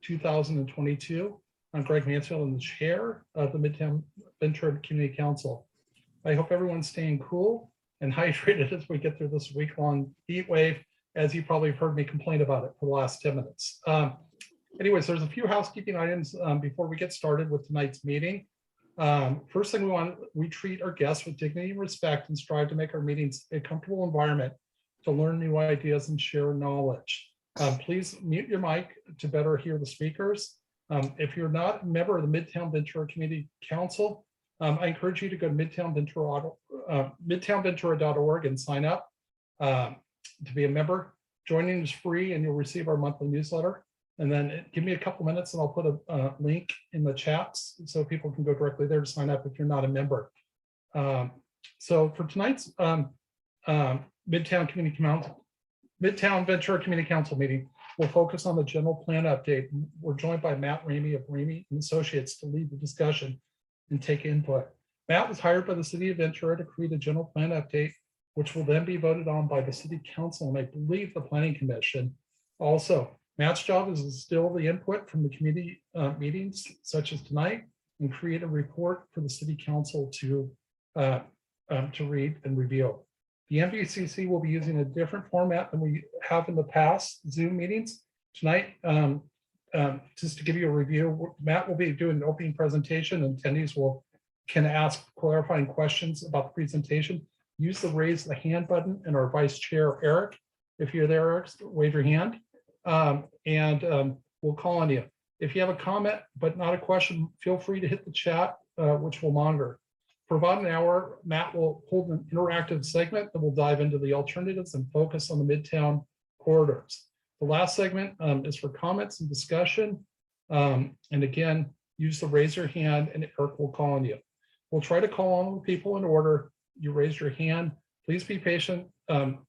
2022. I'm Gregg Mansfield, I'm the chair of the Midtown Ventura Community Council. I hope everyone's staying cool and hydrated as we get through this week-long heat wave, as you probably have heard me complain about it for the last 10 minutes. Anyways, there's a few housekeeping items before we get started with tonight's meeting. First thing we treat our guests with dignity and respect and strive to make our meetings a comfortable environment to learn new ideas and share knowledge. Please mute your mic to better hear the speakers. If you're not a member of the Midtown Ventura Community Council, I encourage you to go to midtownventura.org and sign up to be a member. Joining is free and you'll receive our monthly newsletter. And then give me a couple minutes and I'll put a link in the chats so people can go directly there to sign up if you're not a member. So for tonight's Midtown Ventura Community Council meeting, we'll focus on the general plan update. We're joined by Matt Raimi of Raimi Associates to lead the discussion and take input. Matt was hired by the city of Ventura to create a general plan update, which will then be voted on by the city council and I believe the planning commission. Also, Matt's job is to distill the input from the community meetings such as tonight and create a report for the city council to read and review. The MVCC will be using a different format than we have in the past Zoom meetings. Tonight, just to give you a review, Matt will be doing an opening presentation and attendees can ask clarifying questions about the presentation. Use the raise the hand button and our vice chair, Eric. If you're there, Eric, wave your hand and we'll call on you. If you have a comment, but not a question, feel free to hit the chat, which we'll monitor. For about an hour, Matt will hold an interactive segment that will dive into the alternatives and focus on the Midtown corridors. The last segment is for comments and discussion. And again, use the raise your hand and Eric will call on you. We'll try to call on people in order. You raise your hand. Please be patient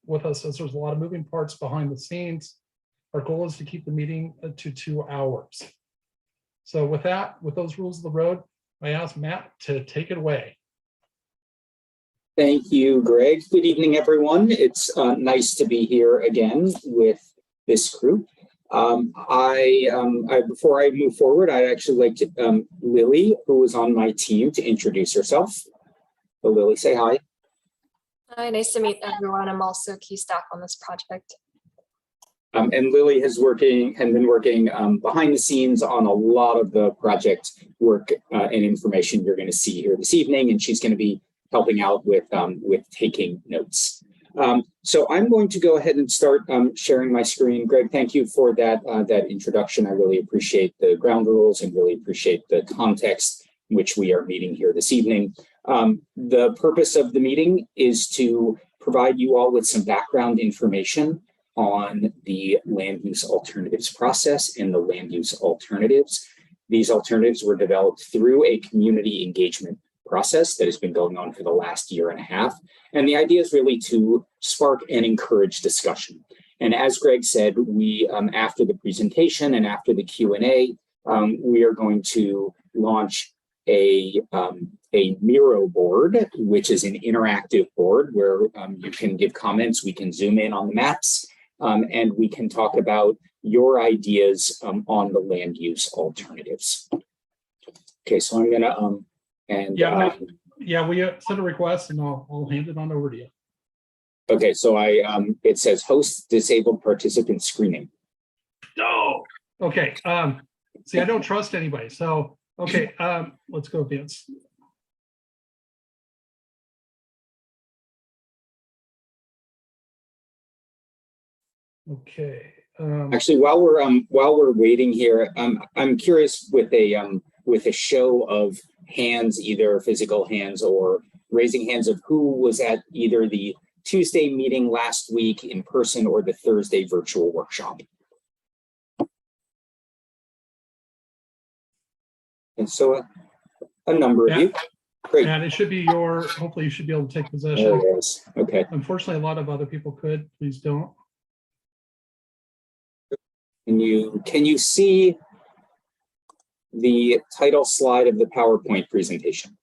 with us as there's a lot of moving parts behind the scenes. Our goal is to keep the meeting to 2 hours. So with that, with those rules of the road, I ask Matt to take it away. Thank you, Greg. Good evening, everyone. It's nice to be here again with this group. Before I move forward, I'd actually like to, Lily, who is on my team, to introduce herself. So Lily, say hi. Hi, nice to meet everyone. I'm also key staff on this project. And Lily has been working behind the scenes on a lot of the project work and information you're going to see here this evening, and she's going to be helping out with taking notes. So I'm going to go ahead and start sharing my screen. Greg, thank you for that introduction. I really appreciate the ground rules and really appreciate the context in which we are meeting here this evening. The purpose of the meeting is to provide you all with some background information on the land use alternatives process and the land use alternatives. These alternatives were developed through a community engagement process that has been going on for the last year and a half. And the idea is really to spark and encourage discussion. And as Greg said, we, after the presentation and after the Q&A, we are going to launch a Miro board, which is an interactive board where you can give comments, we can zoom in on the maps, and we can talk about your ideas on the land use alternatives. Okay, so I'm gonna, we send a request and I'll hand it on over to you. Okay, so it says host disabled participant screening. Oh, okay. See, I don't trust anybody. So, okay, let's go, Vince. Okay. Actually, while we're waiting here, I'm curious with a show of hands, either physical hands or raising hands, of who was at either the Tuesday meeting last week in person or the Thursday virtual workshop. And so a number of you. Great. And it should be hopefully you should be able to take possession. There it is. Okay. Unfortunately, a lot of other people could. Please don't. Can you see the title slide of the PowerPoint presentation?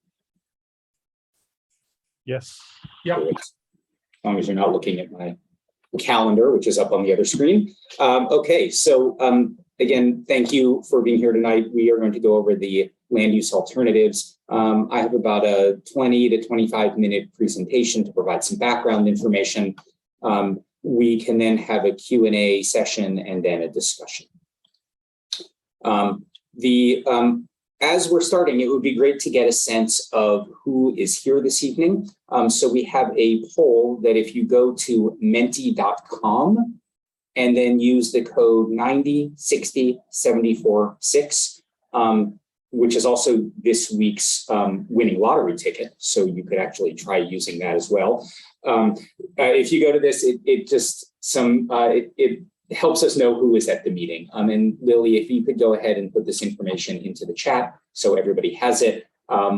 Yes. Yep. As long as you're not looking at my calendar, which is up on the other screen. Okay, so again, thank you for being here tonight. We are going to go over the land use alternatives. I have about a 20 to 25 minute presentation to provide some background information. We can then have a Q&A session and then a discussion. As we're starting, it would be great to get a sense of who is here this evening. So we have a poll that if you go to menti.com and then use the code 9060746, which is also this week's winning lottery ticket. So you could actually try using that as well. If you go to this, it helps us know who is at the meeting. And Lily, if you could go ahead and put this information into the chat so everybody has it.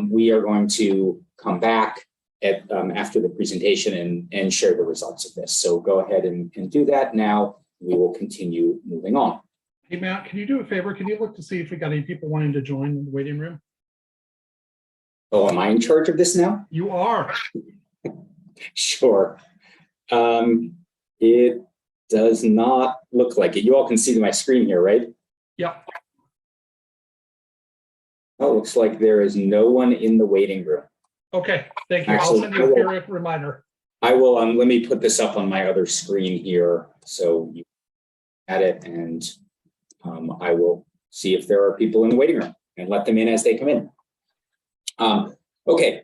We are going to come back after the presentation and share the results of this. So go ahead and do that now. We will continue moving on. Hey, Matt, can you do a favor? Can you look to see if we got any people wanting to join in the waiting room? Oh, am I in charge of this now? You are. Sure. It does not look like it. You all can see my screen here, right? Yep. Oh, it looks like there is no one in the waiting room. Okay, thank you. Actually, I'll send you a periodic reminder. I will, let me put this up on my other screen here so you at it, and I will see if there are people in the waiting room and let them in as they come in. Okay.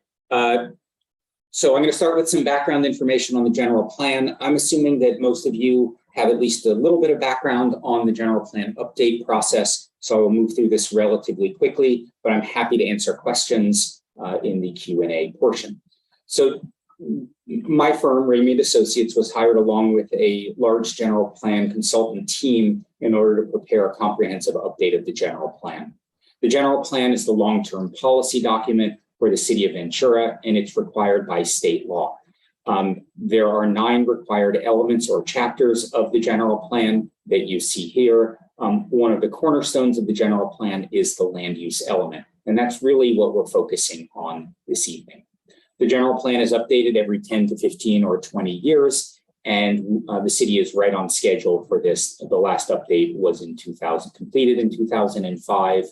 So I'm going to start with some background information on the general plan. I'm assuming that most of you have at least a little bit of background on the general plan update process. So I will move through this relatively quickly, but I'm happy to answer questions in the Q&A portion. So my firm, Raimi of Associates, was hired along with a large general plan consultant team in order to prepare a comprehensive update of the general plan. The general plan is the long-term policy document for the city of Ventura, and it's required by state law. There are 9 required elements or chapters of the general plan that you see here. One of the cornerstones of the general plan is the land use element, and that's really what we're focusing on this evening. The general plan is updated every 10 to 15 or 20 years, and the city is right on schedule for this. The last update was completed in 2005.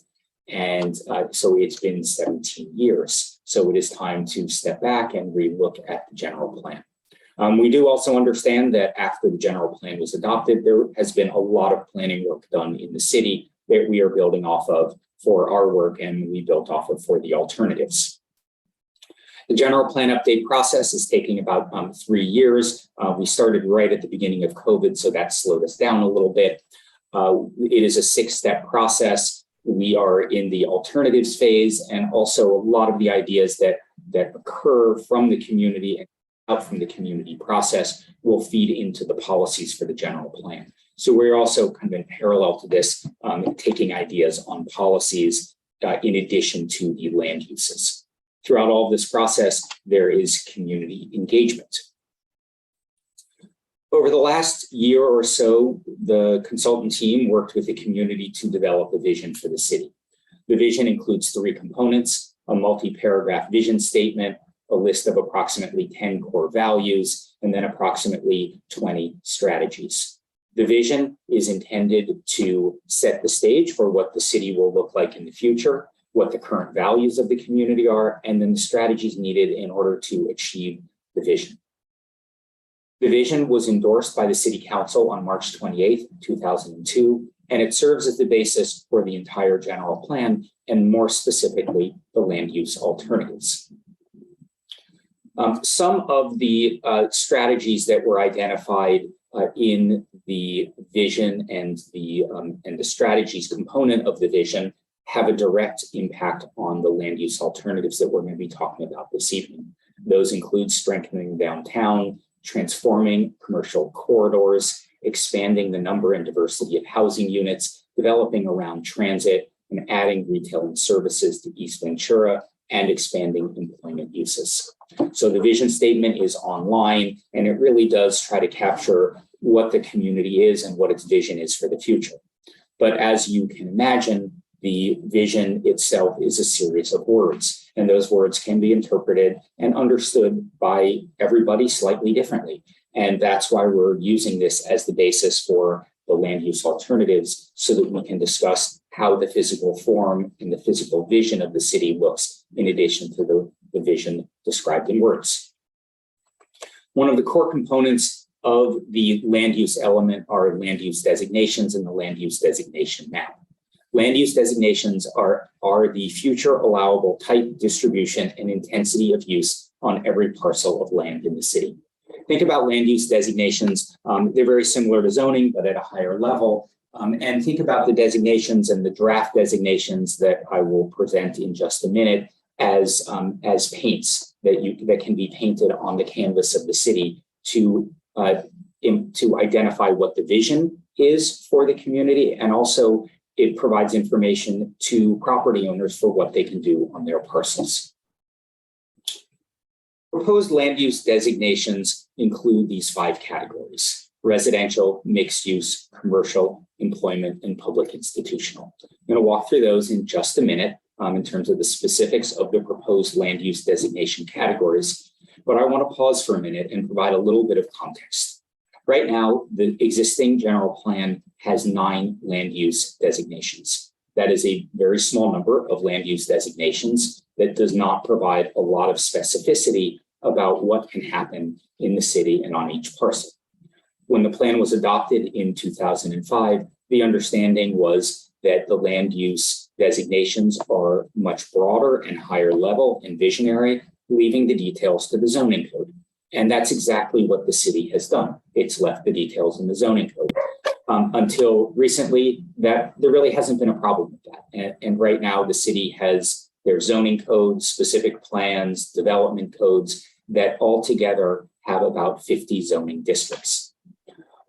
And so it's been 17 years. So it is time to step back and relook at the general plan. We do also understand that after the general plan was adopted, there has been a lot of planning work done in the city that we are building off of for our work, and we built off of for the alternatives. The general plan update process is taking about 3 years. We started right at the beginning of COVID, so that slowed us down a little bit. It is a 6-step process. We are in the alternatives phase, and also a lot of the ideas that occur from the community and out from the community process will feed into the policies for the general plan. So we're also kind of in parallel to this, taking ideas on policies in addition to the land uses. Throughout all of this process, there is community engagement. Over the last year or so, the consultant team worked with the community to develop a vision for the city. The vision includes 3 components: a multi-paragraph vision statement, a list of approximately 10 core values, and then approximately 20 strategies. The vision is intended to set the stage for what the city will look like in the future, what the current values of the community are, and then the strategies needed in order to achieve the vision. The vision was endorsed by the City Council on March 28, 2002, and it serves as the basis for the entire general plan, and more specifically, the land use alternatives. Some of the strategies that were identified in the vision and the strategies component of the vision have a direct impact on the land use alternatives that we're going to be talking about this evening. Those include strengthening downtown, transforming commercial corridors, expanding the number and diversity of housing units, developing around transit, and adding retail and services to East Ventura, and expanding employment uses. So the vision statement is online, and it really does try to capture what the community is and what its vision is for the future. But as you can imagine, the vision itself is a series of words, and those words can be interpreted and understood by everybody slightly differently. And that's why we're using this as the basis for the land use alternatives so that we can discuss how the physical form and the physical vision of the city looks in addition to the vision described in words. One of the core components of the land use element are land use designations and the land use designation map. Land use designations are the future allowable type, distribution, and intensity of use on every parcel of land in the city. Think about land use designations. They're very similar to zoning, but at a higher level. And think about the designations and the draft designations that I will present in just a minute as paints that can be painted on the canvas of the city to identify what the vision is for the community, and also it provides information to property owners for what they can do on their parcels. Proposed land use designations include these 5 categories: residential, mixed use, commercial, employment, and public institutional. I'm going to walk through those in just a minute in terms of the specifics of the proposed land use designation categories, but I want to pause for a minute and provide a little bit of context. Right now, the existing general plan has 9 land use designations. That is a very small number of land use designations that does not provide a lot of specificity about what can happen in the city and on each parcel. When the plan was adopted in 2005, the understanding was that the land use designations are much broader and higher level and visionary, leaving the details to the zoning code. And that's exactly what the city has done. It's left the details in the zoning code. Until recently, that there really hasn't been a problem with that. And right now, the city has their zoning codes, specific plans, development codes that altogether have about 50 zoning districts.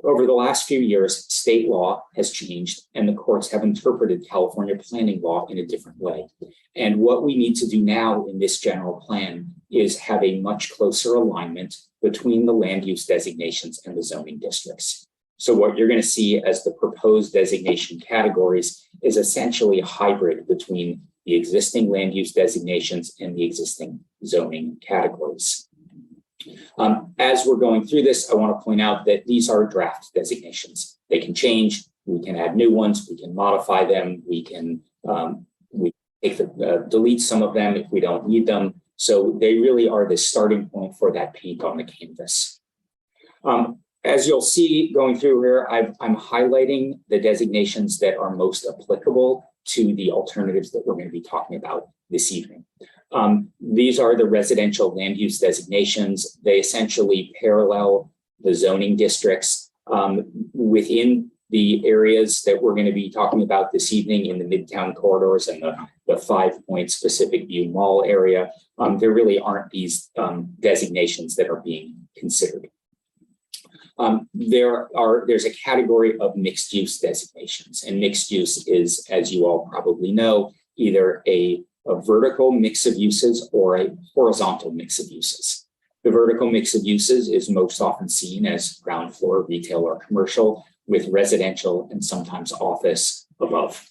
Over the last few years, state law has changed and the courts have interpreted California planning law in a different way. And what we need to do now in this general plan is have a much closer alignment between the land use designations and the zoning districts. So what you're going to see as the proposed designation categories is essentially a hybrid between the existing land use designations and the existing zoning categories. As we're going through this, I want to point out that these are draft designations. They can change. We can add new ones. We can modify them. We can delete some of them if we don't need them. So they really are the starting point for that paint on the canvas. As you'll see going through here, I'm highlighting the designations that are most applicable to the alternatives that we're going to be talking about this evening. These are the residential land use designations. They essentially parallel the zoning districts within the areas that we're going to be talking about this evening in the Midtown corridors and the 5 Points Pacific View Mall area. There really aren't these designations that are being considered. There's a category of mixed use designations, and mixed use is, as you all probably know, either a vertical mix of uses or a horizontal mix of uses. The vertical mix of uses is most often seen as ground floor, retail, or commercial, with residential and sometimes office above.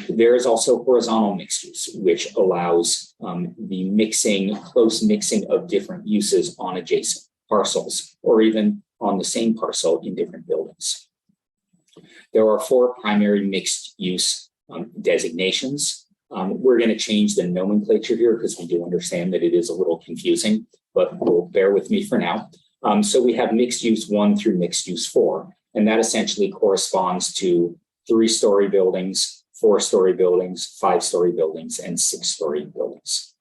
There is also horizontal mixed use, which allows the close mixing of different uses on adjacent parcels, or even on the same parcel in different buildings. There are 4 primary mixed use designations. We're going to change the nomenclature here because we do understand that it is a little confusing, but we'll bear with me for now. So we have mixed use 1 through mixed use 4, and that essentially corresponds to 3-story buildings, 4-story buildings, 5-story buildings, and 6-story buildings.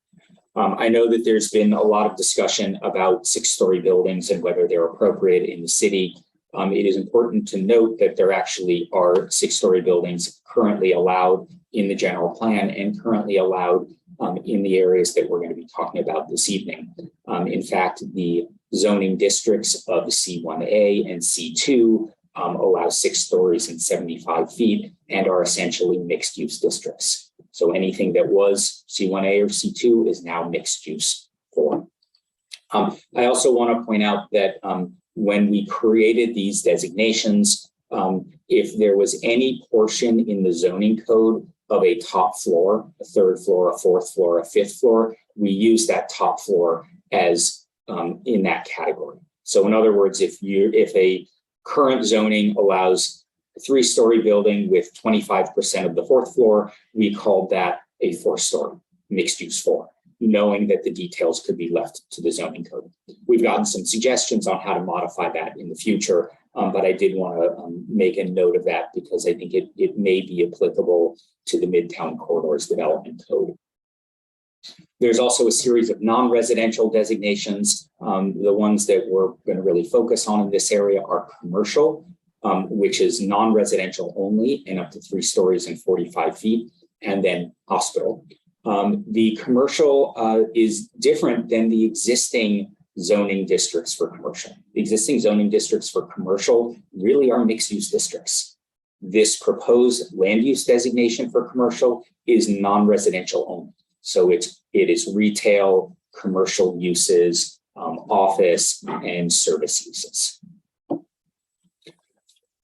I know that there's been a lot of discussion about 6-story buildings and whether they're appropriate in the city. It is important to note that there actually are 6-story buildings currently allowed in the general plan and currently allowed in the areas that we're going to be talking about this evening. In fact, the zoning districts of C1A and C2 allow 6 stories and 75 feet and are essentially mixed use districts. So anything that was C1A or C2 is now mixed use 4. I also want to point out that when we created these designations, if there was any portion in the zoning code of a top floor, a 3rd floor, a 4th floor, a 5th floor, we use that top floor as in that category. So in other words, if a current zoning allows 3-story building with 25% of the 4th floor. We called that a 4-story mixed use 4, knowing that the details could be left to the zoning code. We've gotten some suggestions on how to modify that in the future, but I did want to make a note of that because I think it may be applicable to the Midtown Corridors Development Code. There's also a series of non-residential designations. The ones that we're going to really focus on in this area are commercial, which is non-residential only and up to 3 stories and 45 feet, and then hospital. The commercial is different than the existing zoning districts for commercial. The existing zoning districts for commercial really are mixed-use districts. This proposed land use designation for commercial is non-residential only. So it is retail, commercial uses, office, and service uses.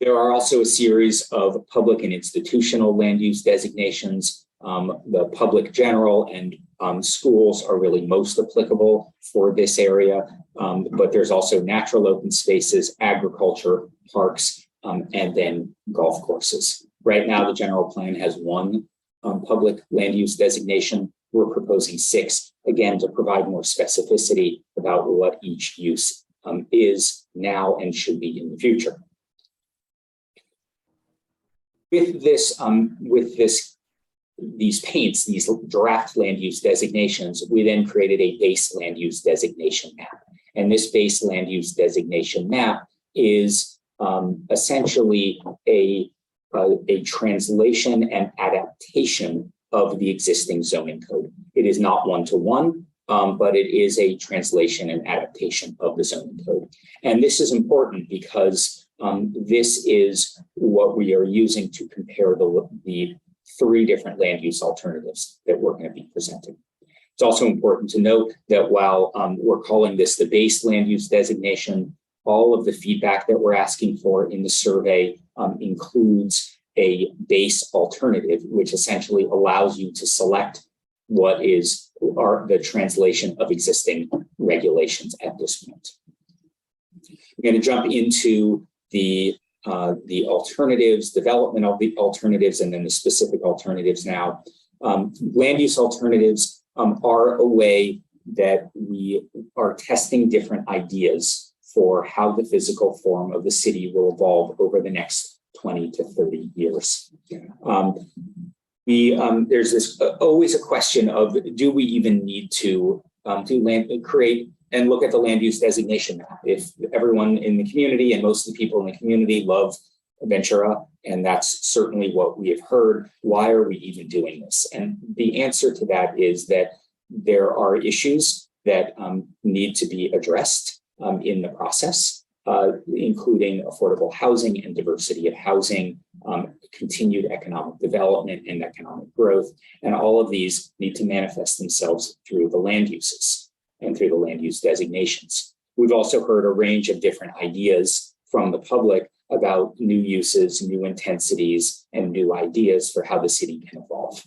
There are also a series of public and institutional land use designations. The public general and schools are really most applicable for this area, but there's also natural open spaces, agriculture, parks, and then golf courses. Right now, the general plan has 1 public land use designation. We're proposing 6, again, to provide more specificity about what each use is now and should be in the future. With these paints, these draft land use designations, we then created a base land use designation map. And this base land use designation map is essentially a translation and adaptation of the existing zoning code. It is not one-to-one, but it is a translation and adaptation of the zoning code. And this is important because this is what we are using to compare the 3 different land use alternatives that we're going to be presenting. It's also important to note that while we're calling this the base land use designation, all of the feedback that we're asking for in the survey includes a base alternative, which essentially allows you to select what is the translation of existing regulations at this point. We're going to jump into the alternatives, development of the alternatives, and then the specific alternatives now. Land use alternatives are a way that we are testing different ideas for how the physical form of the city will evolve over the next 20 to 30 years. There's always a question of, do we even need to create and look at the land use designation map? If everyone in the community and most of the people in the community love Ventura, and that's certainly what we have heard, why are we even doing this? And the answer to that is that there are issues that need to be addressed in the process, including affordable housing and diversity of housing, continued economic development and economic growth. And all of these need to manifest themselves through the land uses and through the land use designations. We've also heard a range of different ideas from the public about new uses, new intensities, and new ideas for how the city can evolve.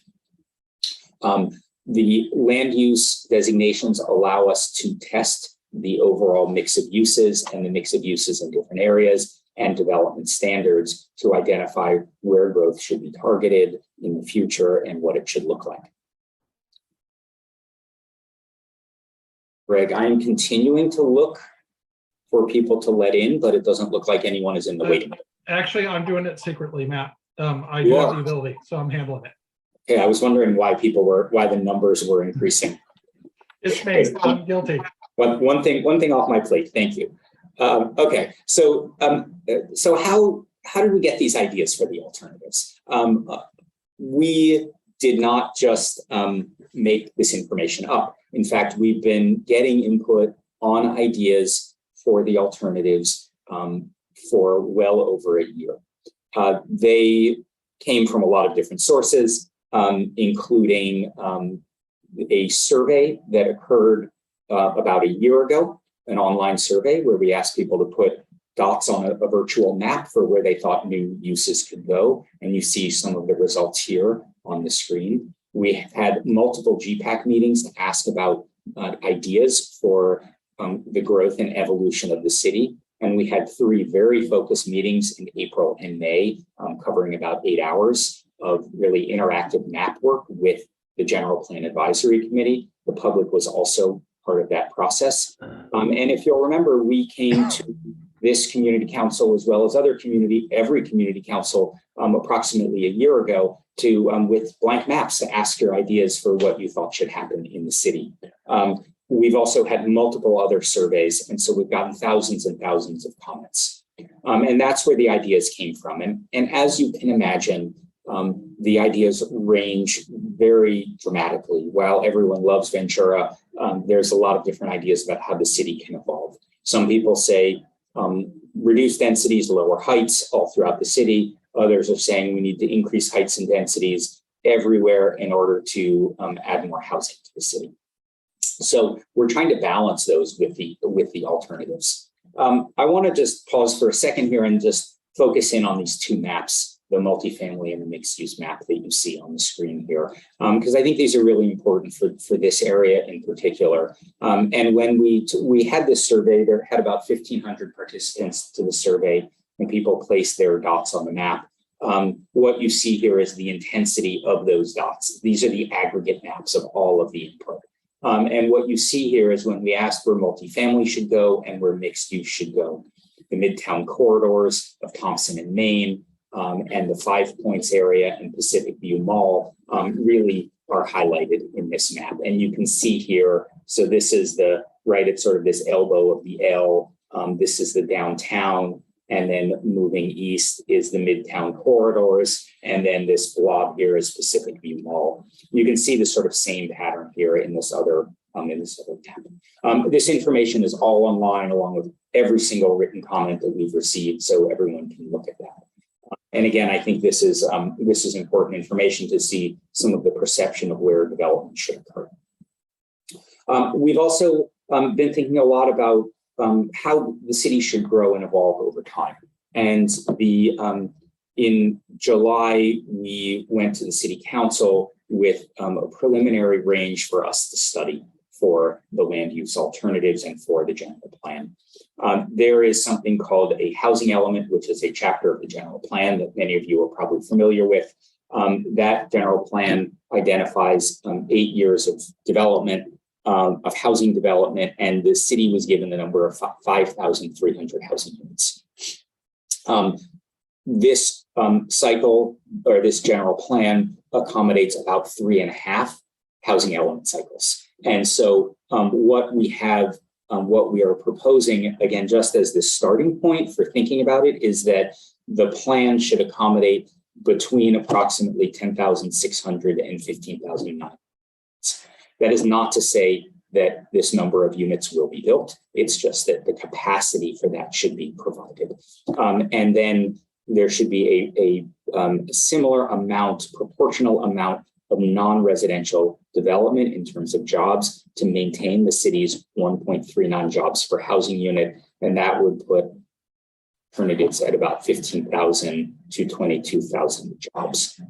The land use designations allow us to test the overall mix of uses and the mix of uses in different areas and development standards to identify where growth should be targeted in the future and what it should look like. Greg, I am continuing to look for people to let in, but it doesn't look like anyone is in the waiting room. Actually, I'm doing it secretly, Matt. I do have the ability, so I'm handling it. Okay, I was wondering why the numbers were increasing. It's me. I'm guilty. One thing off my plate. Thank you. Okay, so how did we get these ideas for the alternatives? We did not just make this information up. In fact, we've been getting input on ideas for the alternatives for well over a year. They came from a lot of different sources, including a survey that occurred about a year ago, an online survey where we asked people to put dots on a virtual map for where they thought new uses could go. And you see some of the results here on the screen. We had multiple GPAC meetings to ask about ideas for the growth and evolution of the city. And we had 3 very focused meetings in April and May, covering about 8 hours of really interactive map work with the General Plan Advisory Committee. The public was also part of that process. And if you'll remember, we came to this community council as well as every community council approximately a year ago with blank maps to ask your ideas for what you thought should happen in the city. We've also had multiple other surveys, and so we've gotten thousands and thousands of comments. And that's where the ideas came from. And as you can imagine, the ideas range very dramatically. While everyone loves Ventura, there's a lot of different ideas about how the city can evolve. Some people say reduce densities, lower heights all throughout the city. Others are saying we need to increase heights and densities everywhere in order to add more housing to the city. So we're trying to balance those with the alternatives. I want to just pause for a second here and just focus in on these 2 maps, the multifamily and the mixed-use map that you see on the screen here, because I think these are really important for this area in particular. And when we had this survey, there had about 1,500 participants to the survey, and people placed their dots on the map. What you see here is the intensity of those dots. These are the aggregate maps of all of the input. And what you see here is when we asked where multifamily should go and where mixed use should go, the Midtown corridors of Thompson and Main, and the 5 Points area and Pacific View Mall really are highlighted in this map. And you can see here, so this is at sort of this elbow of the L. This is the downtown, and then moving east is the Midtown corridors, and then this blob here is Pacific View Mall. You can see the sort of same pattern here in this other tab. This information is all online along with every single written comment that we've received, so everyone can look at that. And again, I think this is important information to see some of the perception of where development should occur. We've also been thinking a lot about how the city should grow and evolve over time. And in July, we went to the city council with a preliminary range for us to study for the land use alternatives and for the general plan. There is something called a housing element, which is a chapter of the general plan that many of you are probably familiar with. That general plan identifies 8 years of development, of housing development, and the city was given the number of 5,300 housing units. This cycle, or this general plan, accommodates about 3.5 housing element cycles. And so what we are proposing, again, just as the starting point for thinking about it, is that the plan should accommodate between approximately 10,600 and 15,009. That is not to say that this number of units will be built. It's just that the capacity for that should be provided. And then there should be a similar amount, proportional amount of non-residential development in terms of jobs to maintain the city's 1.39 jobs per housing unit. And that would put alternatives at about 15,000 to 22,000 jobs.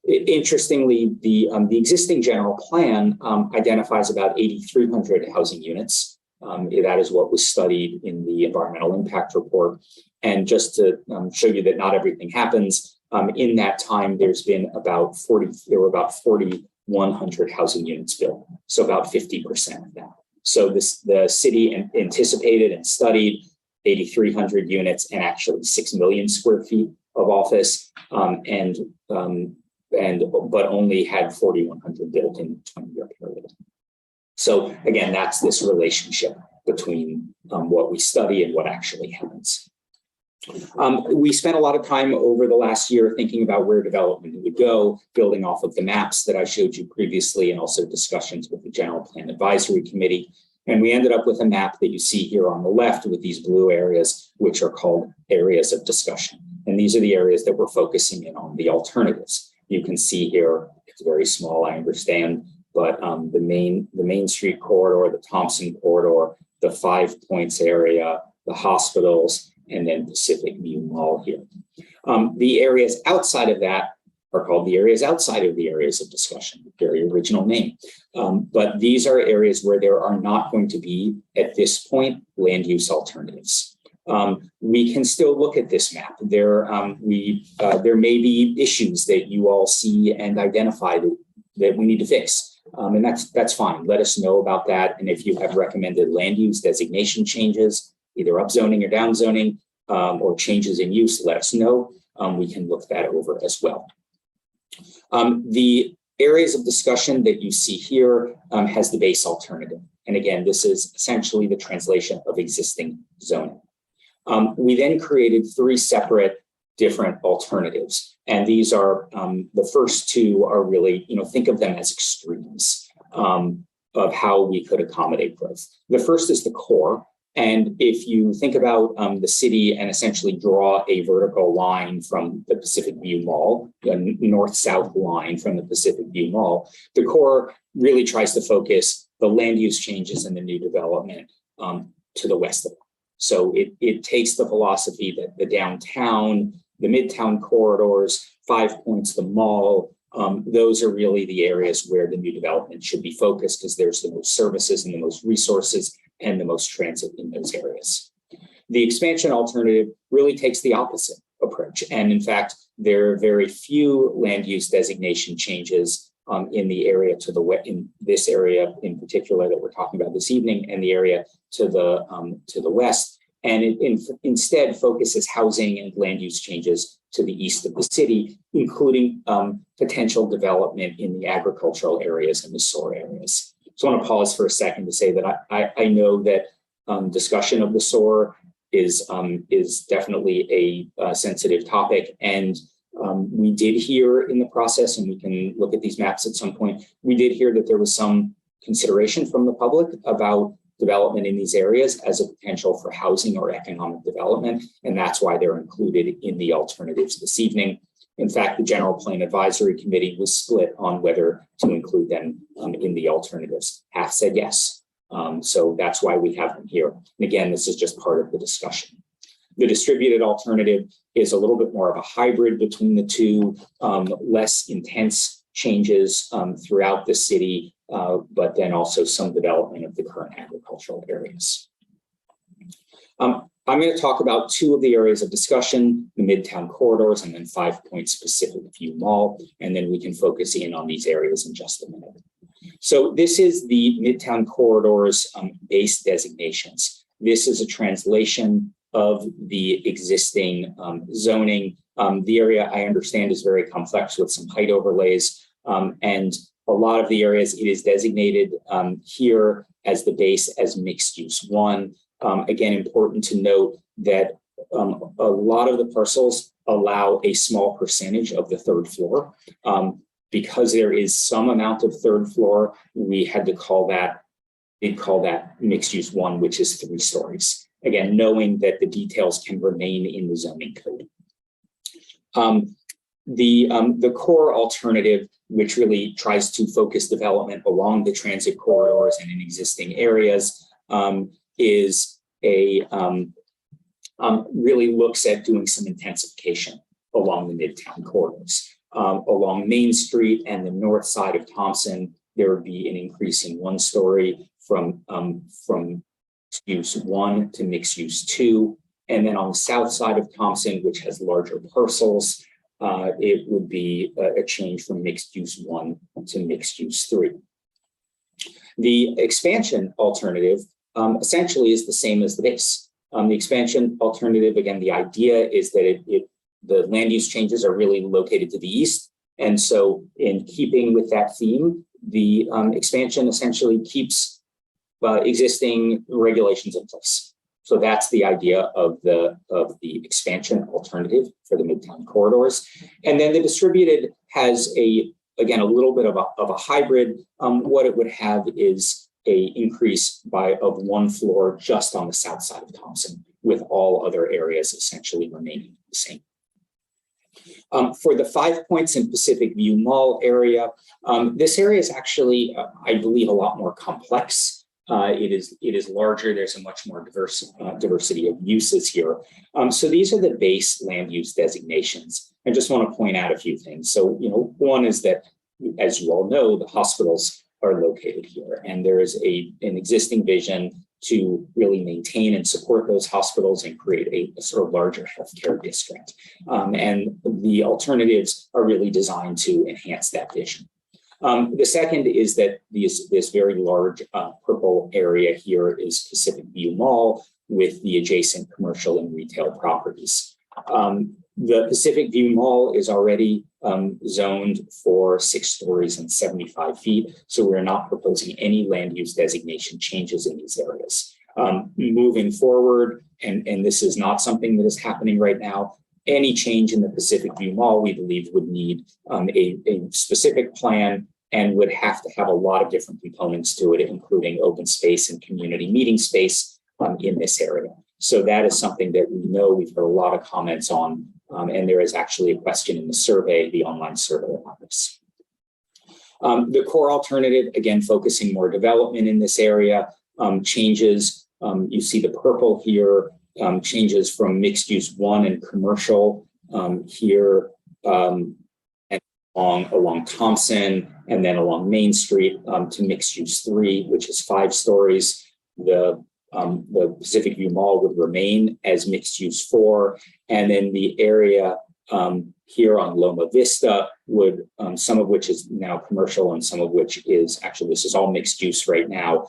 Interestingly, the existing general plan identifies about 8,300 housing units. That is what was studied in the environmental impact report. And just to show you that not everything happens, in that time, there were about 4,100 housing units built. So about 50% of that. So the city anticipated and studied 8,300 units and actually 6 million square feet of office, but only had 4,100 built in a 20-year period. So again, that's this relationship between what we study and what actually happens. We spent a lot of time over the last year thinking about where development would go, building off of the maps that I showed you previously, and also discussions with the General Plan Advisory Committee. And we ended up with a map that you see here on the left with these blue areas, which are called areas of discussion. And these are the areas that we're focusing in on, the alternatives. You can see here, it's very small, I understand, but the Main Street corridor, the Thompson corridor, the 5 Points area, the hospitals, and then Pacific View Mall here. The areas outside of that are called the areas outside of the areas of discussion, the very original name. But these are areas where there are not going to be, at this point, land use alternatives. we can still look at this map. There may be issues that you all see and identify that we need to fix. And that's fine. Let us know about that. And if you have recommended land use designation changes, either upzoning or downzoning, or changes in use, let us know. We can look that over as well. The areas of discussion that you see here has the base alternative. And again, this is essentially the translation of existing zoning. We then created 3 separate different alternatives. And these are, the first 2 are really, think of them as extremes of how we could accommodate growth. The first is the core. And if you think about the city and essentially draw a vertical line from the Pacific View Mall, a north-south line from the Pacific View Mall, the core really tries to focus the land use changes and the new development to the west of it. So it takes the philosophy that the downtown, the Midtown corridors, 5 Points, the mall, those are really the areas where the new development should be focused because there's the most services and the most resources and the most transit in those areas. The expansion alternative really takes the opposite approach. And in fact, there are very few land use designation changes in the area to the west, in this area in particular that we're talking about this evening, and the area to the west. And it instead focuses housing and land use changes to the east of the city, including potential development in the agricultural areas and the SOAR areas. So I want to pause for a second to say that I know that discussion of the SOAR is definitely a sensitive topic. And we did hear in the process, and we can look at these maps at some point, we did hear that there was some consideration from the public about development in these areas as a potential for housing or economic development. And that's why they're included in the alternatives this evening. In fact, the General Plan Advisory Committee was split on whether to include them in the alternatives. Half said yes. So that's why we have them here. And again, this is just part of the discussion. The distributed alternative is a little bit more of a hybrid between the 2, less intense changes throughout the city, but then also some development of the current agricultural areas. I'm going to talk about 2 of the areas of discussion, the Midtown corridors and then 5 Points Pacific View Mall, and then we can focus in on these areas in just a minute. So this is the Midtown corridors base designations. This is a translation of the existing zoning. The area I understand is very complex with some height overlays, and a lot of the areas it is designated here as the base as mixed use 1. Again, important to note that a lot of the parcels allow a small percentage of the 3rd floor. Because there is some amount of 3rd floor, we had to call that mixed use 1, which is 3 stories. Again, knowing that the details can remain in the zoning code. The core alternative, which really tries to focus development along the transit corridors and in existing areas, is really looks at doing some intensification along the Midtown corridors. Along Main Street and the north side of Thompson, there would be an increase in 1 story from mixed use 1 to mixed use 2. And then on the south side of Thompson, which has larger parcels, it would be a change from mixed use 1 to mixed use 3. The expansion alternative essentially is the same as the base. The expansion alternative, again, the idea is that the land use changes are really located to the east. And so in keeping with that theme, the expansion essentially keeps existing regulations in place. So that's the idea of the expansion alternative for the Midtown corridors. And then the distributed has again, a little bit of a hybrid. What it would have is a increase of 1 floor just on the south side of Thompson, with all other areas essentially remaining the same. For the 5 Points in Pacific View Mall area, this area is actually, I believe, a lot more complex. It is larger. There's a much more diversity of uses here. So these are the base land use designations. I just want to point out a few things. So, one is that, as you all know, the hospitals are located here, and there is an existing vision to really maintain and support those hospitals and create a sort of larger healthcare district. And the alternatives are really designed to enhance that vision. The second is that this very large purple area here is Pacific View Mall with the adjacent commercial and retail properties. The Pacific View Mall is already zoned for 6 stories and 75 feet, so we're not proposing any land use designation changes in these areas. Moving forward, and this is not something that is happening right now, any change in the Pacific View Mall, we believe, would need a specific plan and would have to have a lot of different components to it, including open space and community meeting space in this area. So that is something that we know we've heard a lot of comments on, and there is actually a question in the survey, the online survey about this. The core alternative, again, focusing more development in this area, changes, you see the purple here, changes from mixed use 1 and commercial here, and along Thompson, and then along Main Street to mixed use 3, which is 5 stories. The Pacific View Mall would remain as mixed use 4, and then the area here on Loma Vista would, some of which is now commercial and some of which is, actually this is all mixed use right now.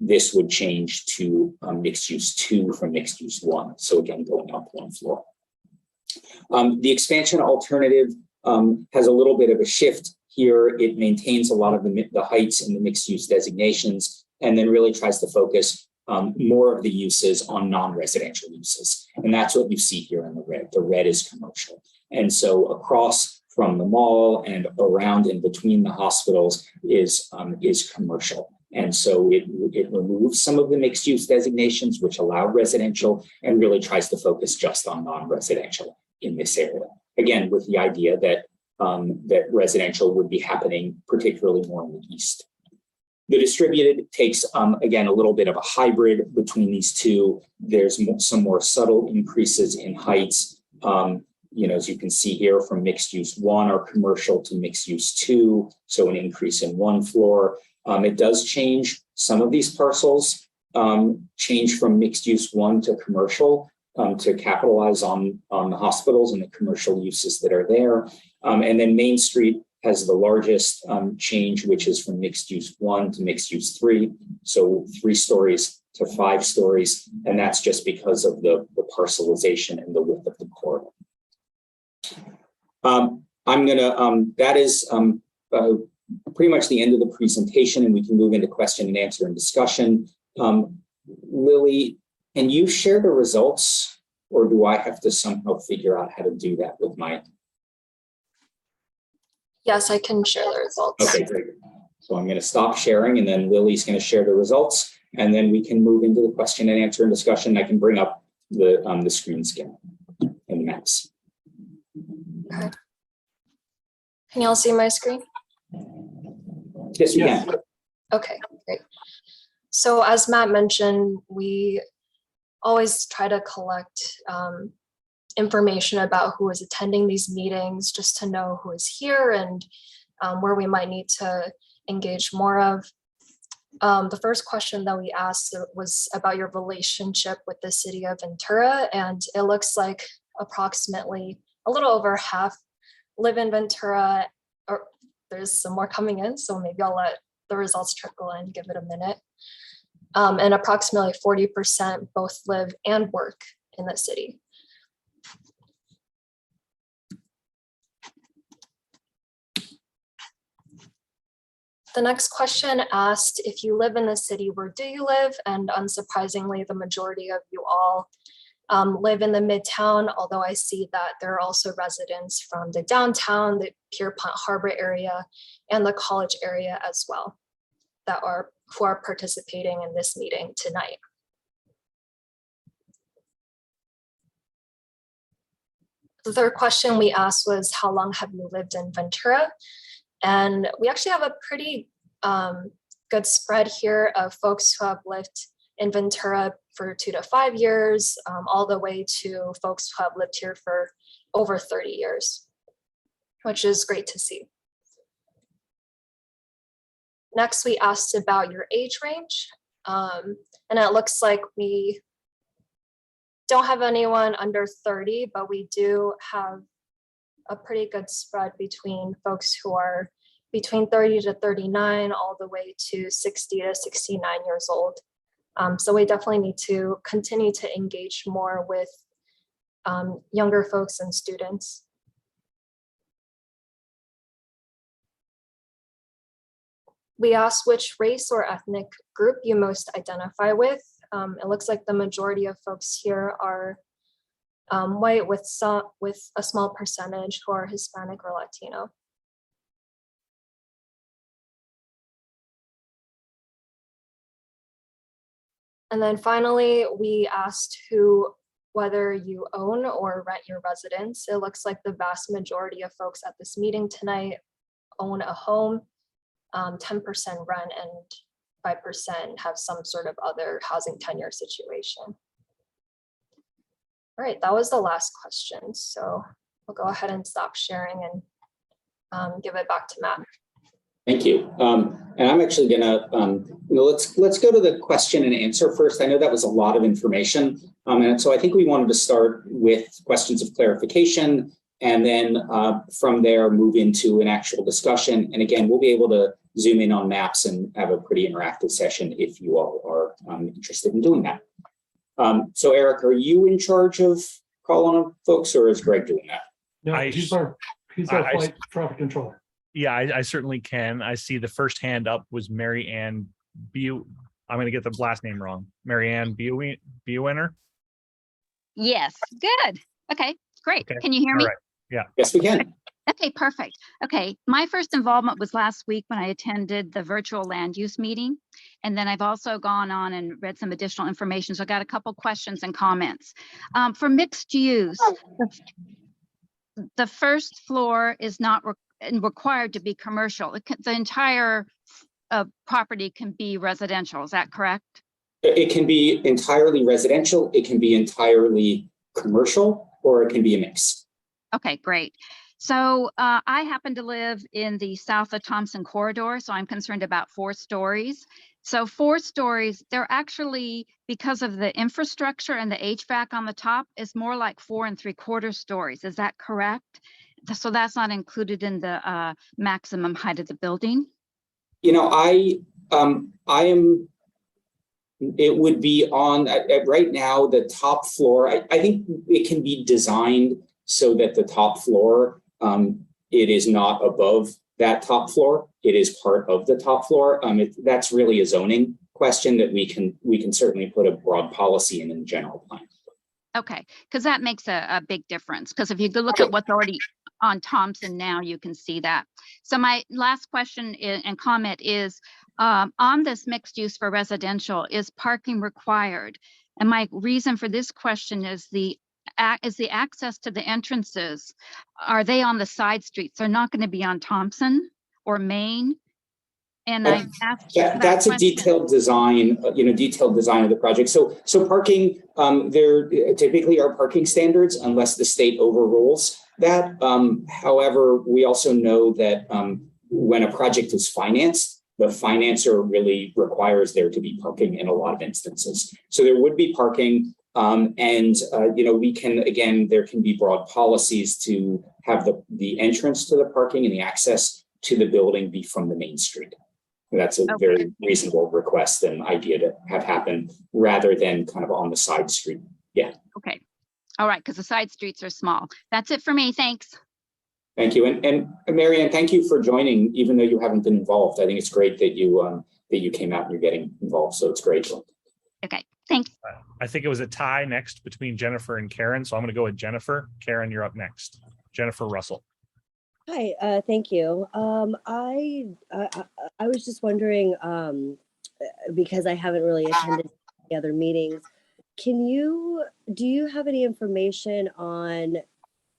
This would change to mixed use 2 from mixed use 1. So again, going up 1 floor. The expansion alternative has a little bit of a shift here. It maintains a lot of the heights in the mixed use designations and then really tries to focus more of the uses on non-residential uses. And that's what you see here in the red. The red is commercial. And so across from the mall and around in between the hospitals is commercial. And so it removes some of the mixed use designations, which allow residential, and really tries to focus just on non-residential in this area. Again, with the idea that, that residential would be happening particularly more in the east. The distributed takes, again, a little bit of a hybrid between these two. There's some more subtle increases in heights. You know, as you can see here, from mixed use 1 or commercial to mixed use 2, so an increase in 1 floor. It does change some of these parcels, change from mixed use 1 to commercial to capitalize on the hospitals and the commercial uses that are there. And then Main Street has the largest change, which is from mixed use 1 to mixed use 3. So 3 stories to 5 stories. And that's just because of the parcelization and the width of the corridor. That is pretty much the end of the presentation, and we can move into question and answer and discussion. Lily, can you share the results, or do I have to somehow figure out how to do that with my? Yes, I can share the results. Okay, great. So I'm going to stop sharing, and then Lily's going to share the results, and then we can move into the question and answer and discussion. I can bring up the screen scan and the maps. Okay. Can you all see my screen? Yes, we can. Okay, great. So as Matt mentioned, we always try to collect information about who is attending these meetings, just to know who is here and where we might need to engage more of. The first question that we asked was about your relationship with the city of Ventura, and it looks like approximately a little over half live in Ventura, or there's some more coming in, so maybe I'll let the results trickle in, give it a minute. And approximately 40% both live and work in the city. The next question asked, if you live in the city, where do you live? And unsurprisingly, the majority of you all live in the Midtown, although I see that there are also residents from the downtown, the Pierpont Harbor area, and the college area as well, who are participating in this meeting tonight. The third question we asked was, how long have you lived in Ventura? And we actually have a pretty good spread here of folks who have lived in Ventura for 2 to 5 years, all the way to folks who have lived here for over 30 years, which is great to see. Next, we asked about your age range. And it looks like we don't have anyone under 30, but we do have a pretty good spread between folks who are between 30 to 39 all the way to 60 to 69 years old. So we definitely need to continue to engage more with younger folks and students. We asked which race or ethnic group you most identify with. It looks like the majority of folks here are white, with a small percentage who are Hispanic or Latino. And then finally, we asked whether you own or rent your residence. It looks like the vast majority of folks at this meeting tonight own a home, 10% rent, and 5% have some sort of other housing tenure situation. All right, that was the last question. So we'll go ahead and stop sharing and give it back to Matt. Thank you. And I'm actually gonna, let's go to the question and answer first. I know that was a lot of information. And so I think we wanted to start with questions of clarification, and then from there move into an actual discussion. And again, we'll be able to zoom in on maps and have a pretty interactive session if you all are interested in doing that. So Eric, are you in charge of calling on folks, or is Greg doing that? No, he's our flight traffic controller. Yeah, I certainly can. I see the first hand up was Mary Ann I'm going to get the last name wrong. Mary Ann Buener. Yes, good. Okay, great. Okay. Can you hear me? All right. Yeah. Yes, we can. Okay, perfect. Okay, my first involvement was last week when I attended the virtual land use meeting. And then I've also gone on and read some additional information. So I got a couple questions and comments. For mixed use, the first floor is not required to be commercial. The entire property can be residential. Is that correct? It can be entirely residential, it can be entirely commercial, or it can be a mix. Okay, great. So I happen to live in the south of Thompson corridor, so I'm concerned about 4 stories. So 4 stories, they're actually, because of the infrastructure and the HVAC on the top, is more like 4 3/4 stories. Is that correct? So that's not included in the maximum height of the building? You know, it would be on, right now, the top floor, I think it can be designed so that the top floor, it is not above that top floor. It is part of the top floor. That's really a zoning question that we can certainly put a broad policy in the general plan. Okay, because that makes a big difference. Because if you go look at what's already on Thompson now, you can see that. So my last question and comment is, on this mixed use for residential, is parking required? And my reason for this question is the access to the entrances, are they on the side streets? They're not going to be on Thompson or Main? And I asked that's a detailed design, detailed design of the project. So parking, there typically are parking standards unless the state overrules that. However, we also know that when a project is financed, the financer really requires there to be parking in a lot of instances. So there would be parking. We can, again, there can be broad policies to have the entrance to the parking and the access to the building be from the main street. That's a very reasonable request and idea to have happen rather than kind of on the side street. Yeah. Okay. All right, because the side streets are small. That's it for me. Thanks. Thank you. And Mary Ann, thank you for joining, even though you haven't been involved. I think it's great that you came out and you're getting involved. So it's great. Okay, thanks. I think it was a tie next between Jennifer and Karen. So I'm going to go with Jennifer. Karen, you're up next. Jennifer Russell. Hi, thank you. I was just wondering, because I haven't really attended the other meetings, do you have any information on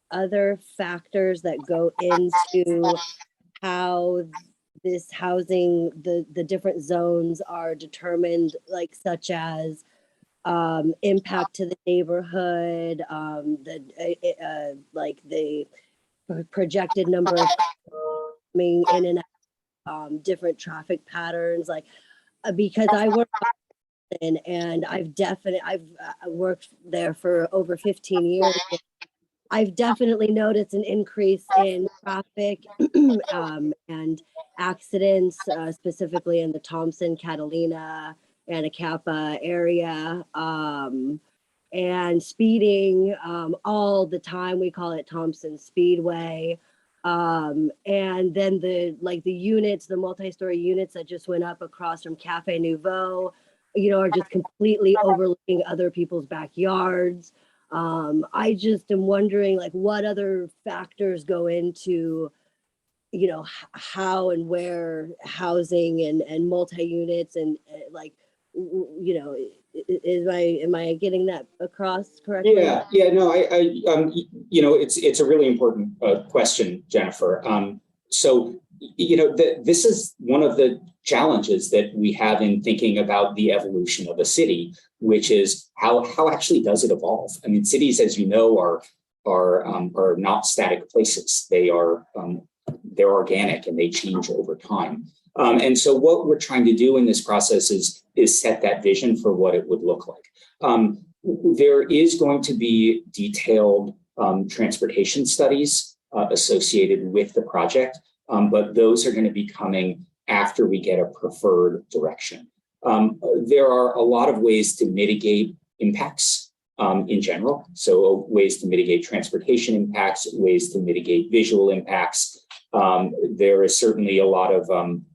other factors that go into how this housing, the different zones are determined, like such as impact to the neighborhood, like the projected number of coming in and out, different traffic patterns, like because I work Thompson, and I've worked there for over 15 years. I've definitely noticed an increase in traffic and accidents, specifically in the Thompson, Catalina, Anacapa area, and speeding all the time. We call it Thompson Speedway. And then the units, the multi-story units that just went up across from Cafe Nouveau, are just completely overlooking other people's backyards. I just am wondering, what other factors go into, how and where housing and multi-units and am I getting that across correctly? Yeah, no, it's a really important question, Jennifer. This is one of the challenges that we have in thinking about the evolution of a city, which is how actually does it evolve? I mean, cities, as you know, are not static places. They're organic and they change over time. And so what we're trying to do in this process is set that vision for what it would look like. There is going to be detailed transportation studies associated with the project, but those are going to be coming after we get a preferred direction. There are a lot of ways to mitigate impacts in general. So ways to mitigate transportation impacts, ways to mitigate visual impacts. There is certainly a lot of,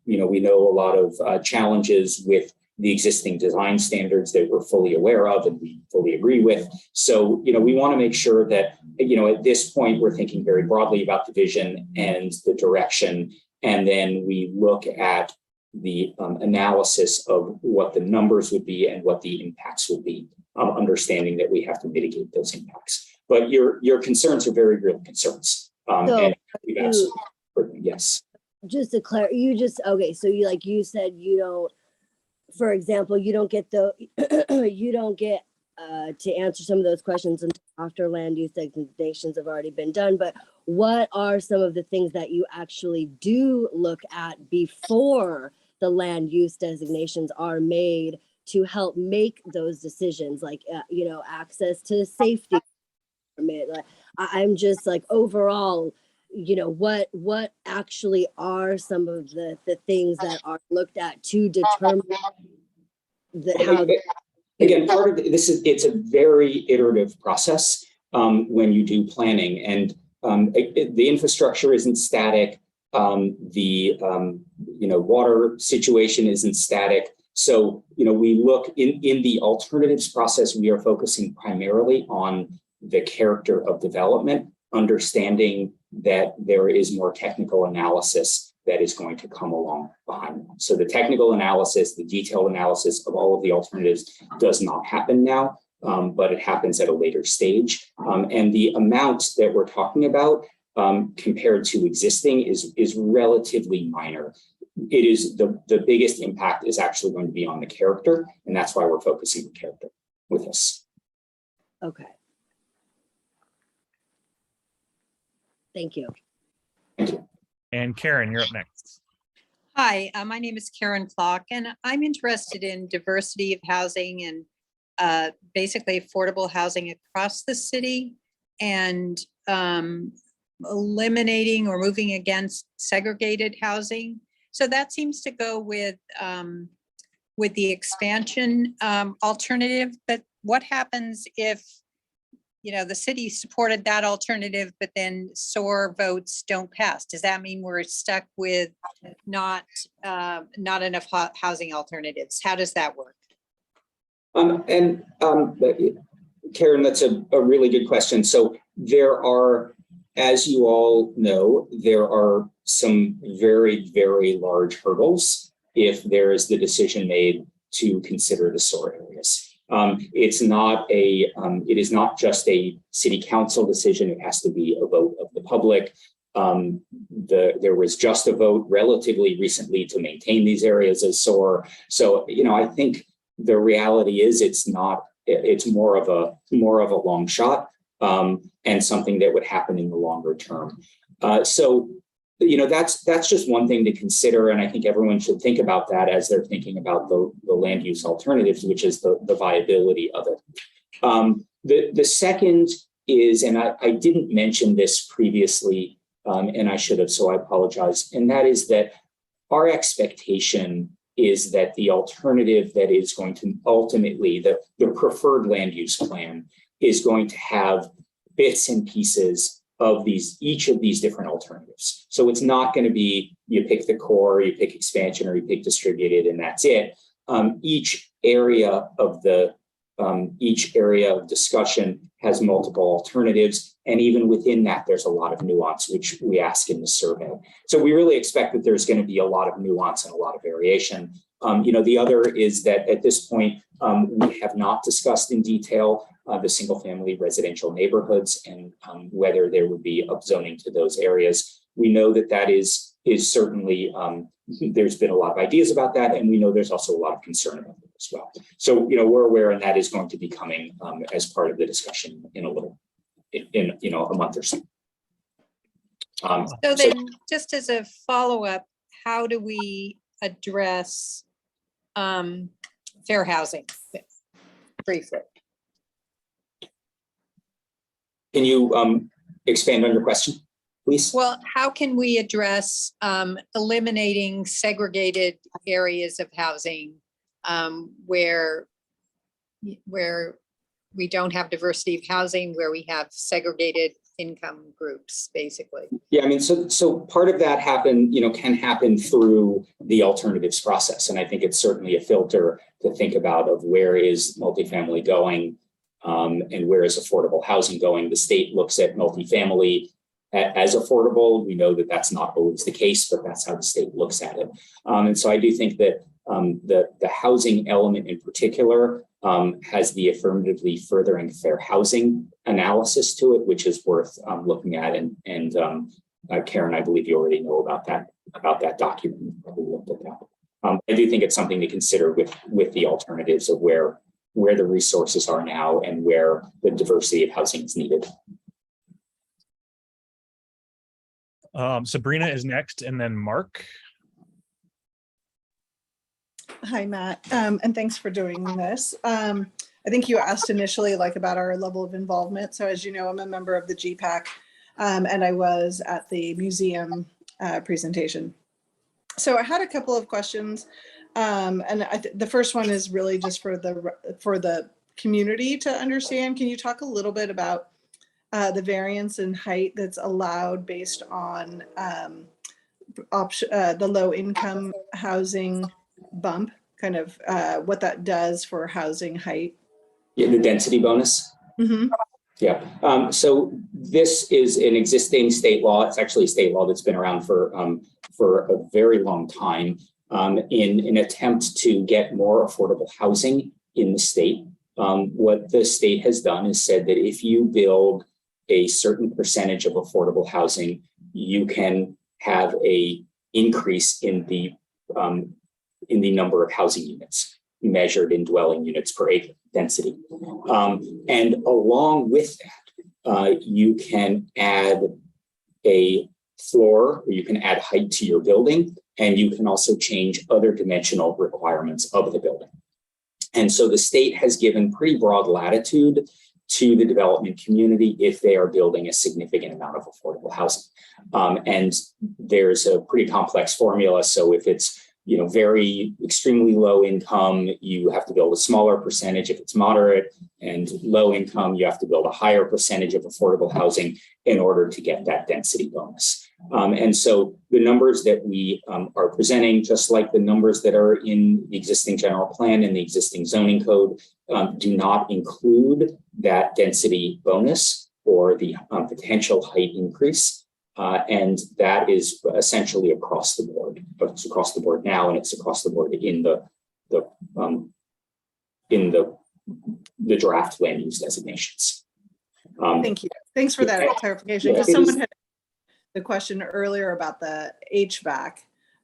we know a lot of challenges with the existing design standards that we're fully aware of and we fully agree with. So, we want to make sure that, at this point, we're thinking very broadly about the vision and the direction. And then we look at the analysis of what the numbers would be and what the impacts would be, understanding that we have to mitigate those impacts. But your concerns are very real concerns. And we've asked for them, yes. Just to clarify, so you said you don't, for example, you don't get to answer some of those questions until after land use designations have already been done. But what are some of the things that you actually do look at before the land use designations are made to help make those decisions, access to safety permit? I'm just overall, what actually are some of the things that are looked at to determine how? Again, part of it's a very iterative process when you do planning, and the infrastructure isn't static. The water situation isn't static. So, we look in the alternatives process, we are focusing primarily on the character of development, understanding that there is more technical analysis that is going to come along behind them. So the technical analysis, the detailed analysis of all of the alternatives does not happen now, but it happens at a later stage. And the amount that we're talking about compared to existing is relatively minor. It is the biggest impact is actually going to be on the character, and that's why we're focusing on character with this. Okay. Thank you. Thank you. And Karen, you're up next. Hi, my name is Karen Klock, and I'm interested in diversity of housing and basically affordable housing across the city, and eliminating or moving against segregated housing. So that seems to go with the expansion alternative. But what happens if the city supported that alternative, but then SOAR votes don't pass? Does that mean we're stuck with not enough housing alternatives? How does that work? Karen, that's a really good question. So there are, as you all know, there are some very, very large hurdles if there is the decision made to consider the SOAR areas. It is not just a city council decision. It has to be a vote of the public. There was just a vote relatively recently to maintain these areas as SOAR. So, I think the reality is it's more of a long shot and something that would happen in the longer term. So that's just one thing to consider. And I think everyone should think about that as they're thinking about the land use alternatives, which is the viability of it. The second is, and I didn't mention this previously, and I should have, so I apologize. And that is that our expectation is that the alternative that is going to ultimately, the preferred land use plan is going to have bits and pieces of each of these different alternatives. So it's not going to be you pick the core, you pick expansion, or you pick distributed, and that's it. Each area of discussion has multiple alternatives, and even within that, there's a lot of nuance, which we ask in the survey. So we really expect that there's going to be a lot of nuance and a lot of variation. The other is that at this point, we have not discussed in detail the single-family residential neighborhoods and whether there would be upzoning to those areas. We know that is certainly, there's been a lot of ideas about that, and we know there's also a lot of concern about it as well. So, we're aware, and that is going to be coming as part of the discussion in a month or so. So then, just as a follow-up, how do we address fair housing briefly? Can you expand on your question, please? Well, how can we address eliminating segregated areas of housing where we don't have diversity of housing, where we have segregated income groups, basically? Yeah, I mean, so part of that can happen through the alternatives process. And I think it's certainly a filter to think about of where is multifamily going and where is affordable housing going. The state looks at multifamily as affordable. We know that that's not always the case, but that's how the state looks at it. And so I do think that the housing element in particular has the affirmatively furthering fair housing analysis to it, which is worth looking at. And Karen, I believe you already know about that document. You probably looked at that. I do think it's something to consider with the alternatives of where the resources are now and where the diversity of housing is needed. Sabrina is next, and then Mark. Hi, Matt, and thanks for doing this. I think you asked initially about our level of involvement. So as you know, I'm a member of the GPAC, and I was at the museum presentation. So I had a couple of questions, and the first one is really just for the community to understand. Can you talk a little bit about the variance in height that's allowed based on the low income housing bump, kind of what that does for housing height? Yeah, the density bonus. Mm-hmm. Yeah. So this is an existing state law. It's actually a state law that's been around for a very long time in an attempt to get more affordable housing in the state. What the state has done is said that if you build a certain percentage of affordable housing, you can have a increase in the number of housing units measured in dwelling units per acre density. And along with that, you can add a floor, or you can add height to your building, and you can also change other dimensional requirements of the building. And so the state has given pretty broad latitude to the development community if they are building a significant amount of affordable housing. And there's a pretty complex formula. So if it's very extremely low income, you have to build a smaller percentage. If it's moderate and low income, you have to build a higher percentage of affordable housing in order to get that density bonus. And so the numbers that we are presenting, just like the numbers that are in the existing general plan and the existing zoning code, do not include that density bonus or the potential height increase. And that is essentially across the board, but it's across the board now, and it's across the board in the draft land use designations. Thank you. Thanks for that clarification. Because someone had the question earlier about the HVAC.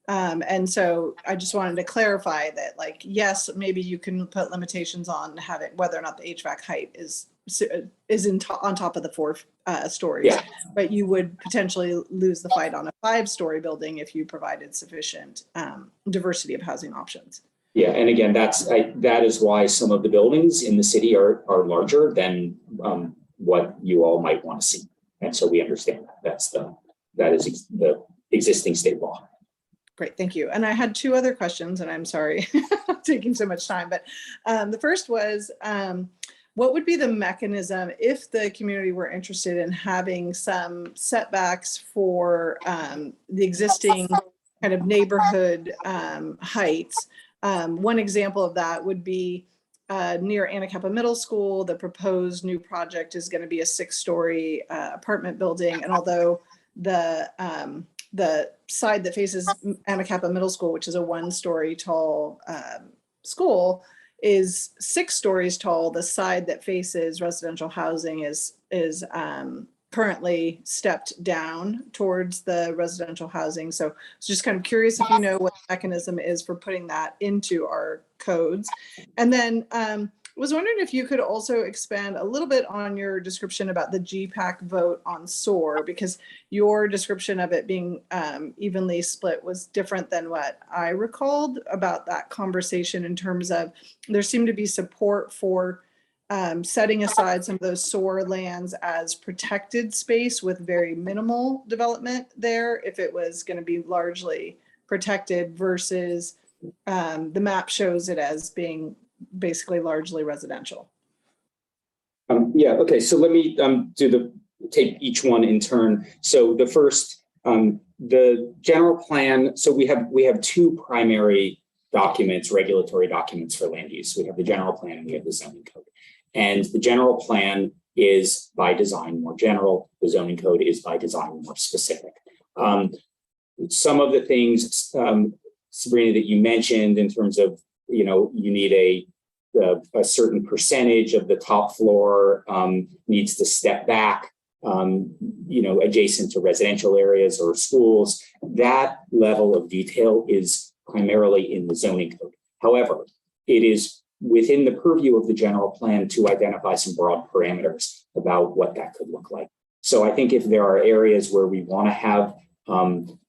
And so I just wanted to clarify that, yes, maybe you can put limitations on whether or not the HVAC height is on top of the 4 stories. Yeah. But you would potentially lose the fight on a 5-story building if you provided sufficient diversity of housing options. Yeah, and again, that is why some of the buildings in the city are larger than what you all might want to see. And so we understand that. That is the existing state law. Great, thank you. And I had 2 other questions, and I'm sorry taking so much time. But the first was, what would be the mechanism if the community were interested in having some setbacks for the existing kind of neighborhood heights? One example of that would be near Anacapa Middle School. The proposed new project is going to be a 6-story apartment building. And although the side that faces Anacapa Middle School, which is a 1-story tall school, is 6 stories tall, the side that faces residential housing is currently stepped down towards the residential housing. So I was just kind of curious if you know what the mechanism is for putting that into our codes. And then was wondering if you could also expand a little bit on your description about the GPAC vote on SOAR, because your description of it being evenly split was different than what I recalled about that conversation, in terms of there seemed to be support for setting aside some of those SOAR lands as protected space with very minimal development there if it was going to be largely protected, versus the map shows it as being basically largely residential. Yeah, okay, so let me take each one in turn. So the first, the general plan, so we have 2 primary documents, regulatory documents for land use. We have the general plan and we have the zoning code. And the general plan is by design more general. The zoning code is by design more specific. Some of the things, Sabrina, that you mentioned in terms of, you need a certain percentage of the top floor needs to step back, adjacent to residential areas or schools. That level of detail is primarily in the zoning code. However, it is within the purview of the general plan to identify some broad parameters about what that could look like. So I think if there are areas where we want to have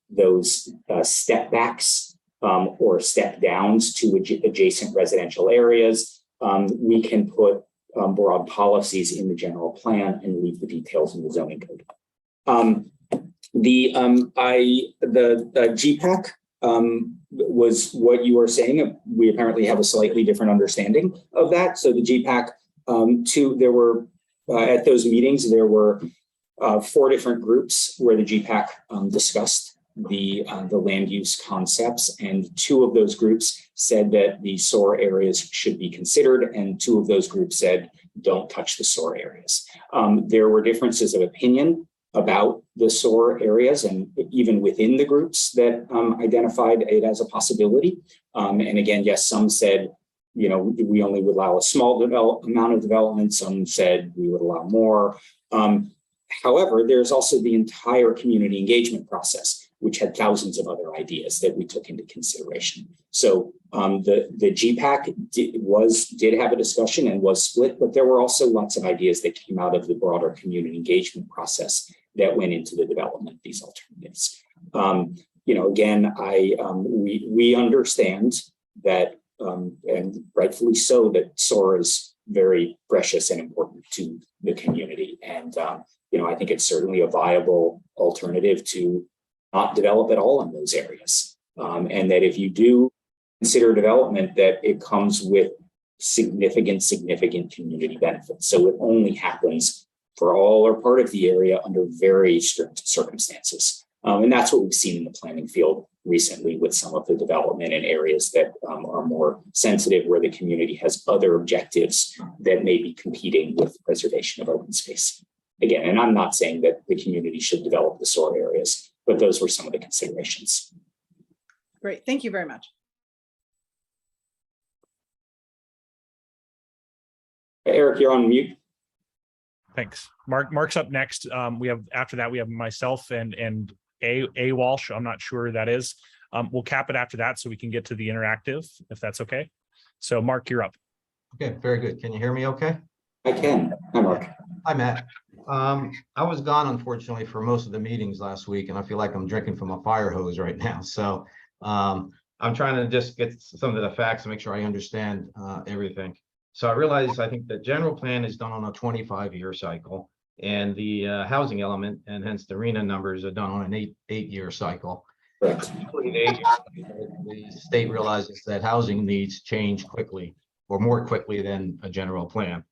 those step backs or step downs to adjacent residential areas, we can put broad policies in the general plan and leave the details in the zoning code. The GPAC was what you were saying. We apparently have a slightly different understanding of that. So the GPAC, there were at those meetings, there were 4 different groups where the GPAC discussed the land use concepts, and 2 of those groups said that the SOAR areas should be considered, and 2 of those groups said don't touch the SOAR areas. There were differences of opinion about the SOAR areas, and even within the groups that identified it as a possibility. And again, yes, some said, we only would allow a small amount of development. Some said we would allow more. However, there's also the entire community engagement process, which had thousands of other ideas that we took into consideration. So the GPAC did have a discussion and was split, but there were also lots of ideas that came out of the broader community engagement process that went into the development of these alternatives. Again, we understand that, and rightfully so, that SOAR is very precious and important to the community. And, I think it's certainly a viable alternative to not develop at all in those areas. And that if you do consider development, that it comes with significant community benefits. So it only happens for all or part of the area under very strict circumstances. And that's what we've seen in the planning field recently with some of the development in areas that are more sensitive, where the community has other objectives that may be competing with preservation of open space. Again, and I'm not saying that the community should develop the SOAR areas, but those were some of the considerations. Great, thank you very much. Eric, you're on mute. Thanks. Mark's up next. After that, we have myself and A Walsh. I'm not sure who that is. We'll cap it after that so we can get to the interactive, if that's okay. So Mark, you're up. Okay, very good. Can you hear me okay? I can. Hi, Mark. Hi, Matt. I was gone, unfortunately, for most of the meetings last week, and I feel like I'm drinking from a fire hose right now. So I'm trying to just get some of the facts and make sure I understand everything. So I realize I think the general plan is done on a 25-year cycle, and the housing element, and hence the RENA numbers, are done on an eight-year cycle. Correct. The state realizes that housing needs change quickly, or more quickly than a general plan.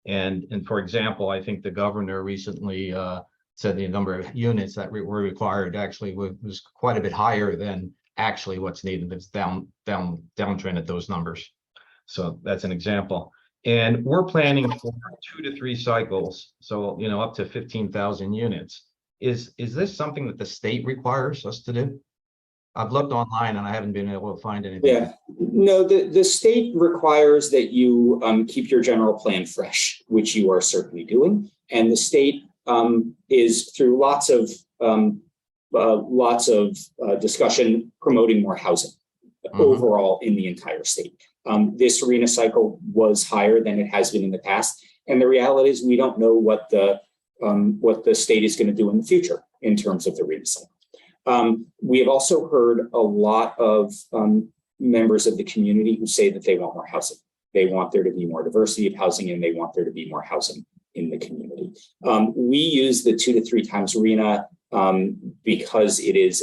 And for example, I think the governor recently said the number of units that were required actually was quite a bit higher than actually what's needed. It's downtrend at those numbers. So that's an example. And we're planning for 2 to 3 cycles. So, you know, up to 15,000 units. Is this something that the state requires us to do? I've looked online and I haven't been able to find anything. Yeah, no, the state requires that you keep your general plan fresh, which you are certainly doing. And the state is through lots of discussion promoting more housing overall in the entire state. This RENA cycle was higher than it has been in the past. And the reality is we don't know what the state is going to do in the future in terms of the RENA cycle. We have also heard a lot of members of the community who say that they want more housing. They want there to be more diversity of housing, and they want there to be more housing in the community. We use the 2 to 3 times RENA because it is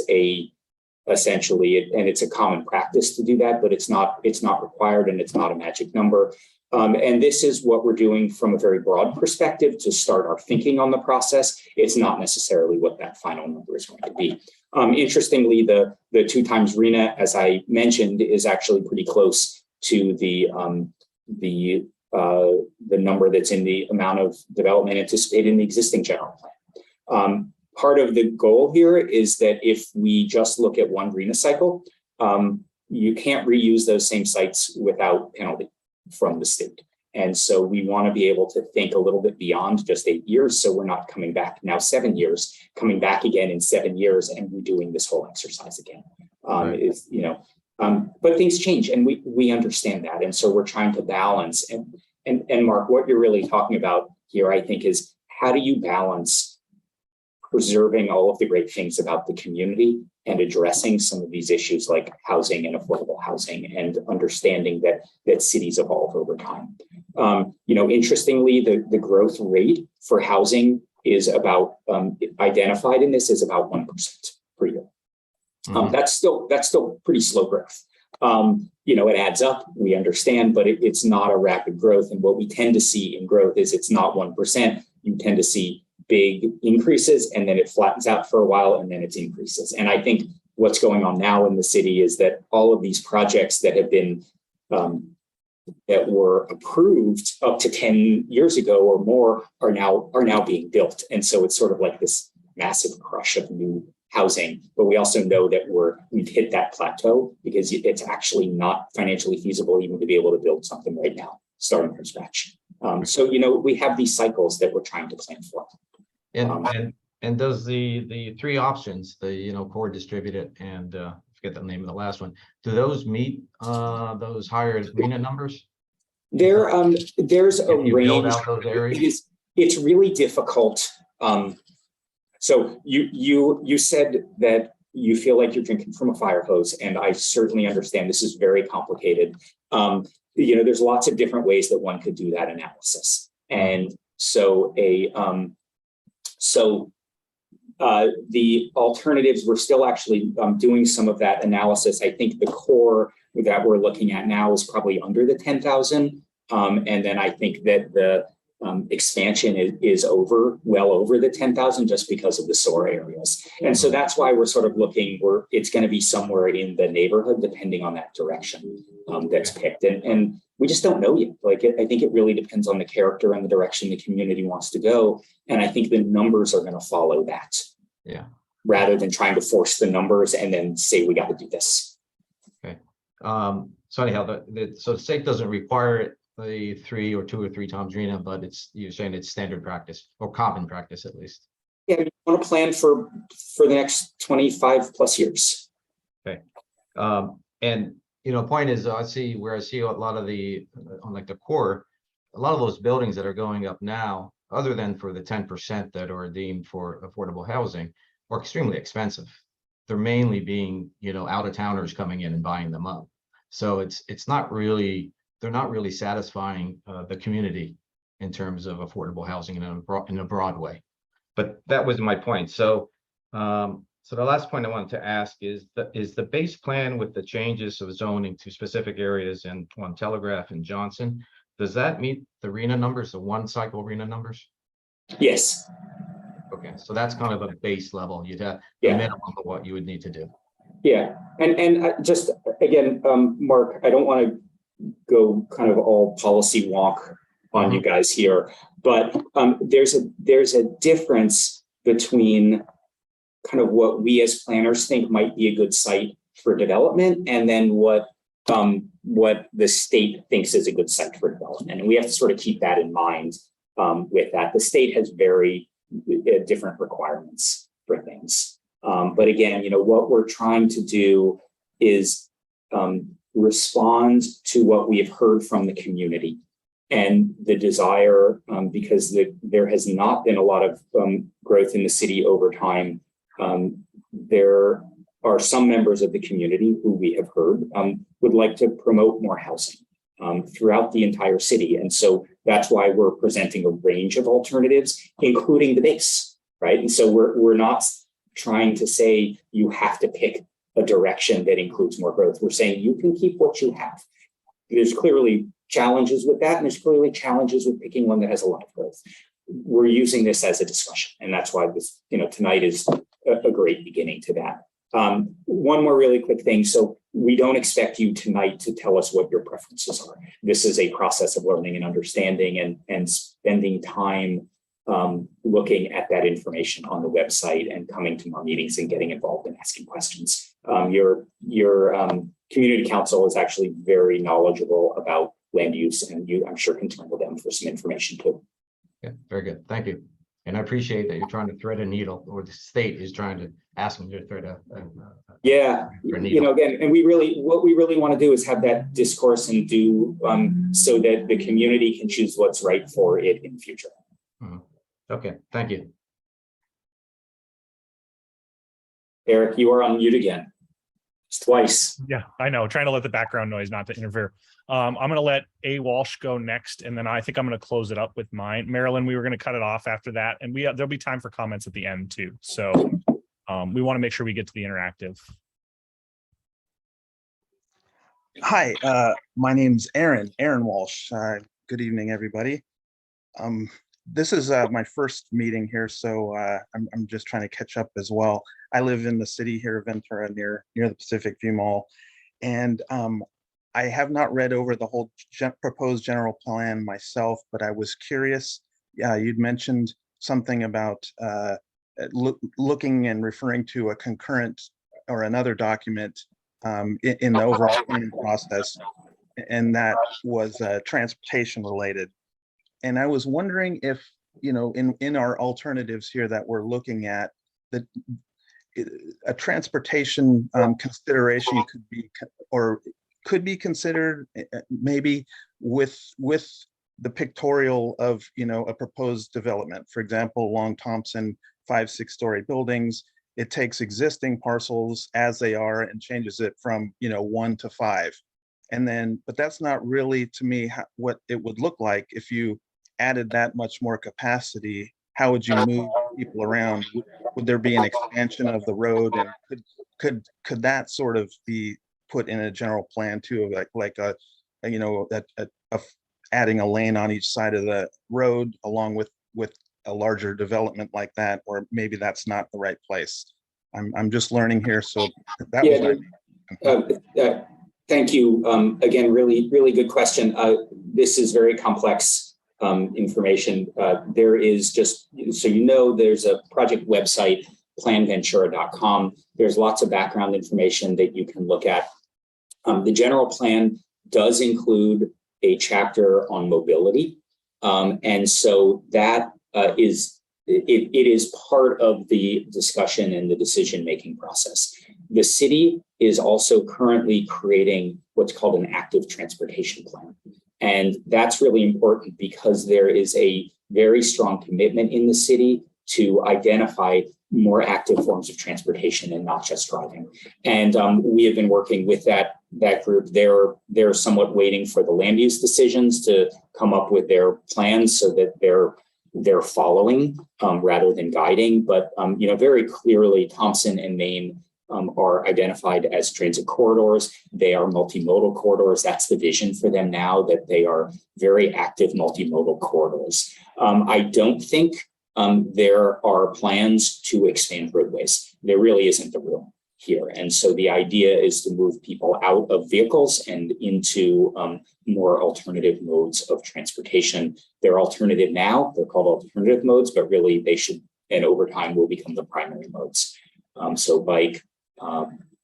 essentially, and it's a common practice to do that, but it's not required, and it's not a magic number. And this is what we're doing from a very broad perspective to start our thinking on the process. It's not necessarily what that final number is going to be. Interestingly, the 2 times RENA, as I mentioned, is actually pretty close to the number that's in the amount of development anticipated in the existing general plan. Part of the goal here is that if we just look at one RENA cycle, you can't reuse those same sites without penalty from the state. And so we want to be able to think a little bit beyond just 8 years. So we're not coming back now 7 years, coming back again in 7 years and redoing this whole exercise again. But things change, and we understand that. And so we're trying to balance. And Mark, what you're really talking about here, I think, is how do you balance preserving all of the great things about the community and addressing some of these issues like housing and affordable housing, and understanding that cities evolve over time. Interestingly, the growth rate for housing is about identified in this is about 1% per year. That's still pretty slow growth. It adds up, we understand, but it's not a rapid growth. And what we tend to see in growth is it's not 1%. You tend to see big increases, and then it flattens out for a while, and then it increases. And I think what's going on now in the city is that all of these projects that have been that were approved up to 10 years ago or more are now being built. And so it's sort of like this massive crush of new housing. But we also know that we've hit that plateau because it's actually not financially feasible even to be able to build something right now, starting from scratch. So we have these cycles that we're trying to plan for. And does the 3 options, the core, distributed, and forget the name of the last one, do those meet those higher RENA numbers? There's a range. Build out those areas? It's really difficult. So you said that you feel like you're drinking from a fire hose, and I certainly understand this is very complicated. There's lots of different ways that one could do that analysis. And so the alternatives, we're still actually doing some of that analysis. I think the core that we're looking at now is probably under the 10,000. And then I think that the expansion is well over the 10,000 just because of the SOAR areas. And so that's why we're sort of looking it's going to be somewhere in the neighborhood, depending on that direction that's picked. And we just don't know yet. I think it really depends on the character and the direction the community wants to go. And I think the numbers are going to follow that. Yeah. Rather than trying to force the numbers and then say, we got to do this. Okay. So anyhow, so the state doesn't require the 2 or 3 times RENA, but you're saying it's standard practice or common practice at least. Yeah, we want to plan for the next 25 plus years. Okay. And point is, I see a lot of on like the core, a lot of those buildings that are going up now, other than for the 10% that are deemed for affordable housing, are extremely expensive. They're mainly being, out-of-towners coming in and buying them up. So it's not really, they're not really satisfying the community in terms of affordable housing in a broad way. But that was my point. So so the last point I wanted to ask is the base plan with the changes of zoning to specific areas on Telegraph and Johnson, does that meet the RENA numbers, the one cycle RENA numbers? Yes. Okay, so that's kind of a base level. You'd have the Yeah. minimum of what you would need to do. Yeah, and just again, Mark, I don't want to go kind of all policy wonk on you guys here, but there's a difference between kind of what we as planners think might be a good site for development, and then what the state thinks is a good site for development, and we have to sort of keep that in mind. With that, the state has very different requirements for things. But again, what we're trying to do is respond to what we have heard from the community and the desire, because there has not been a lot of growth in the city over time. There are some members of the community who we have heard would like to promote more housing throughout the entire city. And so that's why we're presenting a range of alternatives, including the base, right? And so we're not trying to say you have to pick a direction that includes more growth. We're saying you can keep what you have. There's clearly challenges with that, and there's clearly challenges with picking one that has a lot of growth. We're using this as a discussion, and that's why this, tonight is a great beginning to that. One more really quick thing. So we don't expect you tonight to tell us what your preferences are. This is a process of learning and understanding and spending time looking at that information on the website and coming to more meetings and getting involved and asking questions. Your community council is actually very knowledgeable about land use, and you, I'm sure, can turn to them for some information too. Yeah, very good. Thank you. And I appreciate that you're trying to thread a needle, or the state is trying to ask them to thread a needle. Again, and what we really want to do is have that discourse and do so that the community can choose what's right for it in the future. Okay, thank you. Eric, you are on mute again. It's twice. Yeah, I know. Trying to let the background noise not to interfere. I'm going to let A. Walsh go next, and then I think I'm going to close it up with mine. Marilyn, we were going to cut it off after that, and there'll be time for comments at the end too. So we want to make sure we get to the interactive. Hi, my name's Aaron Walsh. Good evening, everybody. This is my first meeting here, so I'm just trying to catch up as well. I live in the city here of Ventura, near the Pacific View Mall, and I have not read over the whole proposed general plan myself, but I was curious. You'd mentioned something about looking and referring to a concurrent or another document in the overall planning process, and that was transportation related. And I was wondering if, in our alternatives here that we're looking at, that a transportation consideration could be considered maybe with the pictorial of, a proposed development. For example, along Thompson, 5-6-story buildings, it takes existing parcels as they are and changes it from, 1 to 5. And then, but that's not really, to me, what it would look like if you added that much more capacity. How would you move people around? Would there be an expansion of the road, and could that sort of be put in a general plan too, like adding a lane on each side of the road along with a larger development like that, or maybe that's not the right place. I'm just learning here, so that was my thank you. Again, really good question. This is very complex information. There is, just so there's a project website, planventura.com. There's lots of background information that you can look at. The general plan does include a chapter on mobility. And so that it is part of the discussion and the decision-making process. The city is also currently creating what's called an active transportation plan. And that's really important because there is a very strong commitment in the city to identify more active forms of transportation and not just driving. And we have been working with that group. They're somewhat waiting for the land use decisions to come up with their plans so that they're following rather than guiding. But very clearly, Thompson and Main are identified as transit corridors. They are multimodal corridors. That's the vision for them now, that they are very active multimodal corridors. I don't think there are plans to expand roadways. There really isn't the room here. And so the idea is to move people out of vehicles and into more alternative modes of transportation. They're alternative now, they're called alternative modes, but really they should, and over time will become the primary modes. So bike,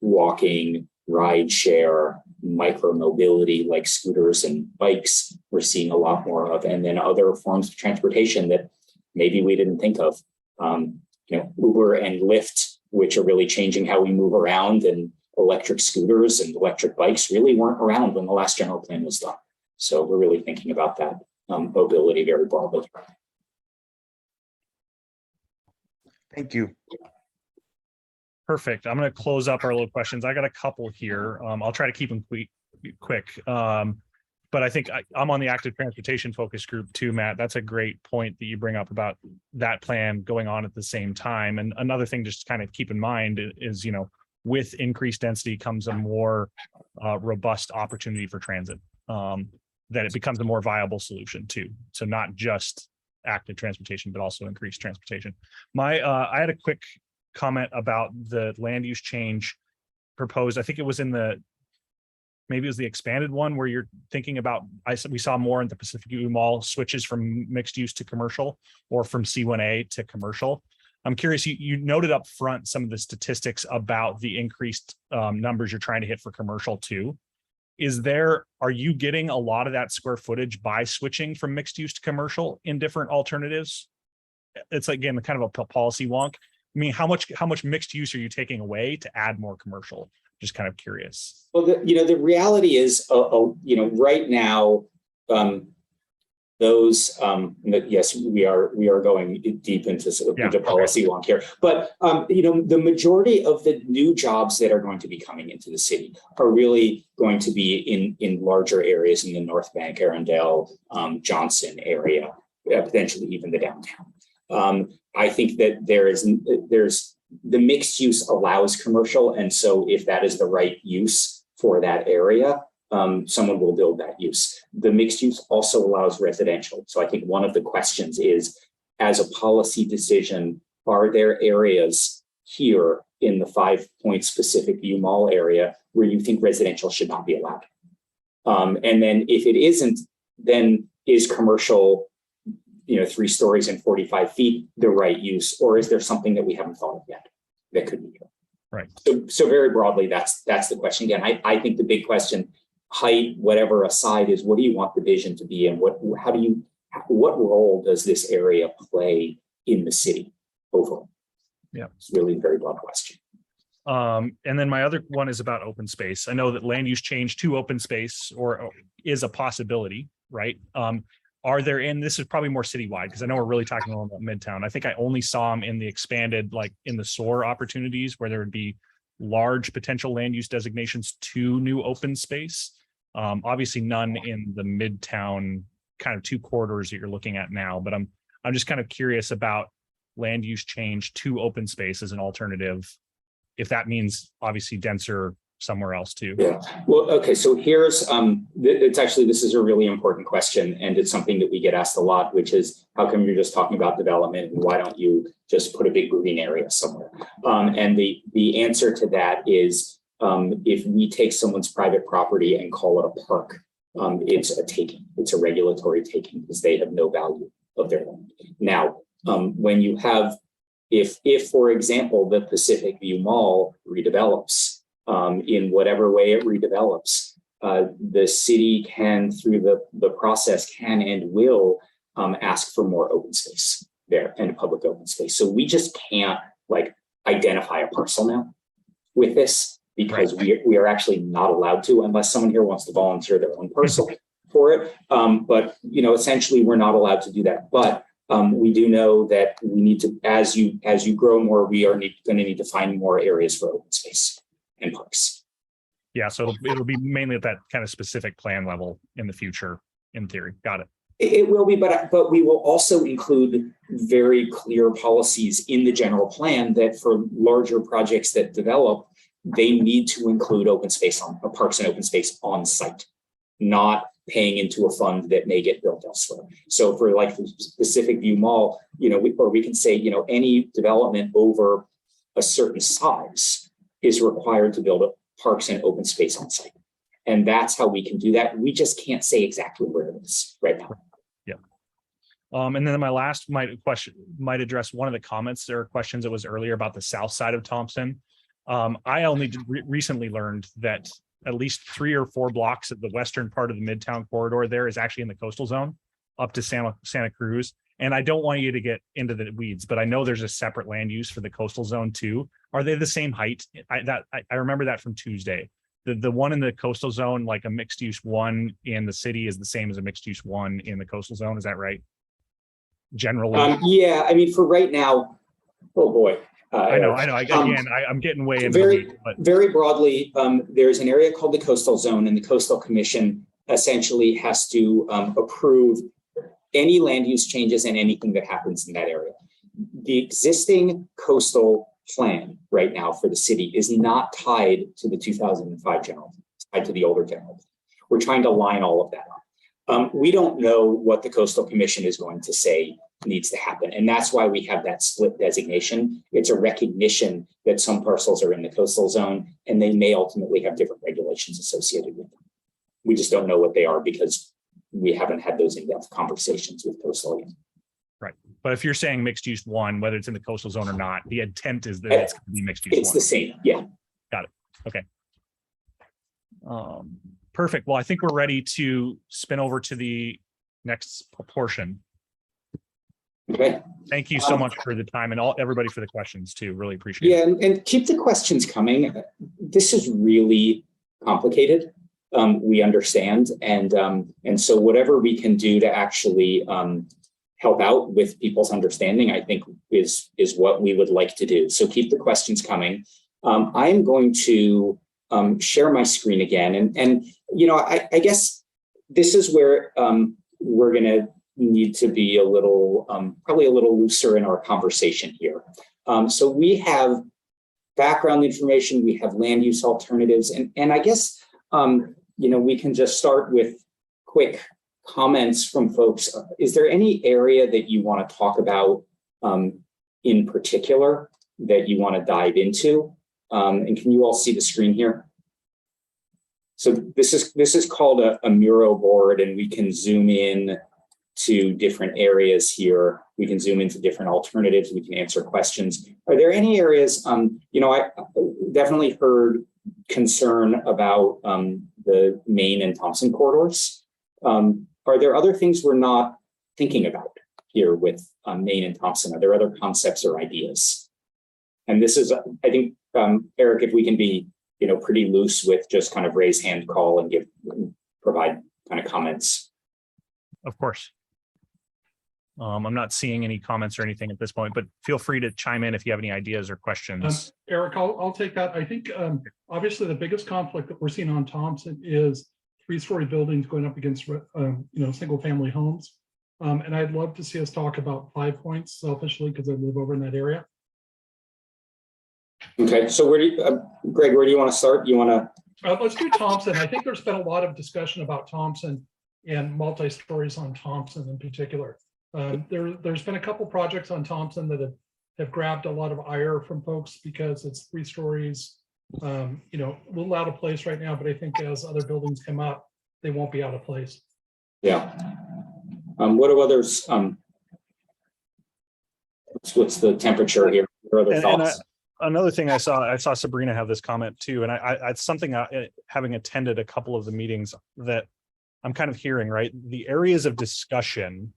walking, ride share, micro mobility like scooters and bikes, we're seeing a lot more of, and then other forms of transportation that maybe we didn't think of. Uber and Lyft, which are really changing how we move around, and electric scooters and electric bikes really weren't around when the last general plan was done. So we're really thinking about that mobility very broadly. Thank you. Perfect. I'm going to close up our little questions. I got a couple here. I'll try to keep them quick. But I think I'm on the active transportation focus group too, Matt. That's a great point that you bring up about that plan going on at the same time. And another thing just to kind of keep in mind is, with increased density comes a more robust opportunity for transit, that it becomes a more viable solution too. So not just active transportation, but also increased transportation. I had a quick comment about the land use change proposed. I think it was maybe it was the expanded one where you're thinking about, we saw more in the Pacific View Mall switches from mixed use to commercial, or from C1A to commercial. I'm curious, you noted up front some of the statistics about the increased numbers you're trying to hit for commercial too. Are you getting a lot of that square footage by switching from mixed use to commercial in different alternatives? It's like, again, kind of a policy wonk. I mean, how much mixed use are you taking away to add more commercial? Just kind of curious. Well, the reality is, right now, yes, we are going deep into sort of into policy wonk here. But the majority of the new jobs that are going to be coming into the city are really going to be in larger areas in the North Bank, Arundel, Johnson area, potentially even the downtown. I think that there's the mixed use allows commercial. And so if that is the right use for that area, someone will build that use. The mixed use also allows residential. So I think one of the questions is, as a policy decision, are there areas here in the 5-point Pacific View Mall area where you think residential should not be allowed? And then if it isn't, then is commercial 3 stories and 45 feet the right use, or is there something that we haven't thought of yet that could be here? Right. So very broadly, that's the question. Again, I think the big question, height, whatever aside, is what do you want the vision to be, and what role does this area play in the city overall? Yeah, it's really a very broad question. And then my other one is about open space. I know that land use change to open space is a possibility, right? Are there, and this is probably more citywide, because I know we're really talking about Midtown. I think I only saw them in the expanded, like in the SOAR opportunities, where there would be large potential land use designations to new open space. Obviously none in the Midtown kind of 2 corridors that you're looking at now, but I'm just kind of curious about land use change to open space as an alternative, if that means obviously denser somewhere else too. Yeah. Well, okay. So here's, this is a really important question, and it's something that we get asked a lot, which is, how come you're just talking about development, and why don't you just put a big green area somewhere? And the answer to that is, if we take someone's private property and call it a park, it's a taking. It's a regulatory taking, because they have no value of their land. Now, when you have, if for example, the Pacific View Mall redevelops, in whatever way it redevelops, the city can, through the process, can and will ask for more open space there, and public open space. So we just can't identify a parcel now with this, because we are actually not allowed to, unless someone here wants to volunteer their own parcel. for it. But, you know, essentially we're not allowed to do that. But we do know that we need to, as you grow more, we are going to need to find more areas for open space and parks. Yeah, so it'll be mainly at that kind of specific plan level in the future, in theory. Got it. It will be, but we will also include very clear policies in the general plan that for larger projects that develop, they need to include open space on parks and open space on site, not paying into a fund that may get built elsewhere. So for like the Pacific View Mall, you know, we can say, you know, any development over a certain size is required to build parks and open space on site. And that's how we can do that. We just can't say exactly where it is right now. Yeah. And then my last question might address one of the comments or questions that was earlier about the south side of Thompson. I only recently learned that at least 3 or 4 blocks of the western part of the Midtown corridor there is actually in the coastal zone up to Santa Cruz. And I don't want you to get into the weeds, but I know there's a separate land use for the coastal zone too. Are they the same height? I remember that from Tuesday. The one in the coastal zone, like a mixed use one in the city, is the same as a mixed use one in the coastal zone. Is that right? Generally. Yeah, I mean, for right now, oh boy. I know. I'm getting way into very, the weeds, but very broadly, there's an area called the coastal zone, and the coastal commission essentially has to approve any land use changes and anything that happens in that area. The existing coastal plan right now for the city is not tied to the 2005 general, it's tied to the older general. We're trying to line all of that up. We don't know what the coastal commission is going to say needs to happen. And that's why we have that split designation. It's a recognition that some parcels are in the coastal zone and they may ultimately have different regulations associated with them. We just don't know what they are because we haven't had those in-depth conversations with coastal yet. right. But if you're saying mixed use one, whether it's in the coastal zone or not, the intent is that it's going to be mixed use. It's the same. Yeah. Got it. Okay. Perfect. Well, I think we're ready to spin over to the next portion. Okay. Thank you so much for the time and everybody for the questions too. Really appreciate it. Yeah, and keep the questions coming. This is really complicated. We understand, and so whatever we can do to actually help out with people's understanding, I think is what we would like to do. So keep the questions coming. I'm going to share my screen again, and you know, I guess this is where we're going to need to be a little, probably a little looser in our conversation here. So we have background information, we have land use alternatives, and I guess, you know, we can just start with quick comments from folks. Is there any area that you want to talk about in particular that you want to dive into? And can you all see the screen here? So this is called a Miro board, and we can zoom in to different areas here. We can zoom into different alternatives. We can answer questions. Are there any areas, you know, I definitely heard concern about the Main and Thompson corridors. Are there other things we're not thinking about here with Main and Thompson? Are there other concepts or ideas? And this is, I think, Eric, if we can be, you know, pretty loose with just kind of raise hand call and provide kind of comments. Of course. I'm not seeing any comments or anything at this point, but feel free to chime in if you have any ideas or questions. Eric, I'll take that. I think obviously the biggest conflict that we're seeing on Thompson is 3-story buildings going up against you know, single family homes. And I'd love to see us talk about 5 points selfishly because I live over in that area. Okay, so where do you, Greg, where do you want to start? You want to? Let's do Thompson. I think there's been a lot of discussion about Thompson and multi-stories on Thompson in particular. There's been a couple projects on Thompson that have grabbed a lot of ire from folks because it's 3 stories, you know, a little out of place right now, but I think as other buildings come up, they won't be out of place. Yeah. What do others, what's the temperature here? What are other thoughts? Another thing I saw Sabrina have this comment too, and it's something having attended a couple of the meetings that I'm kind of hearing, right? The areas of discussion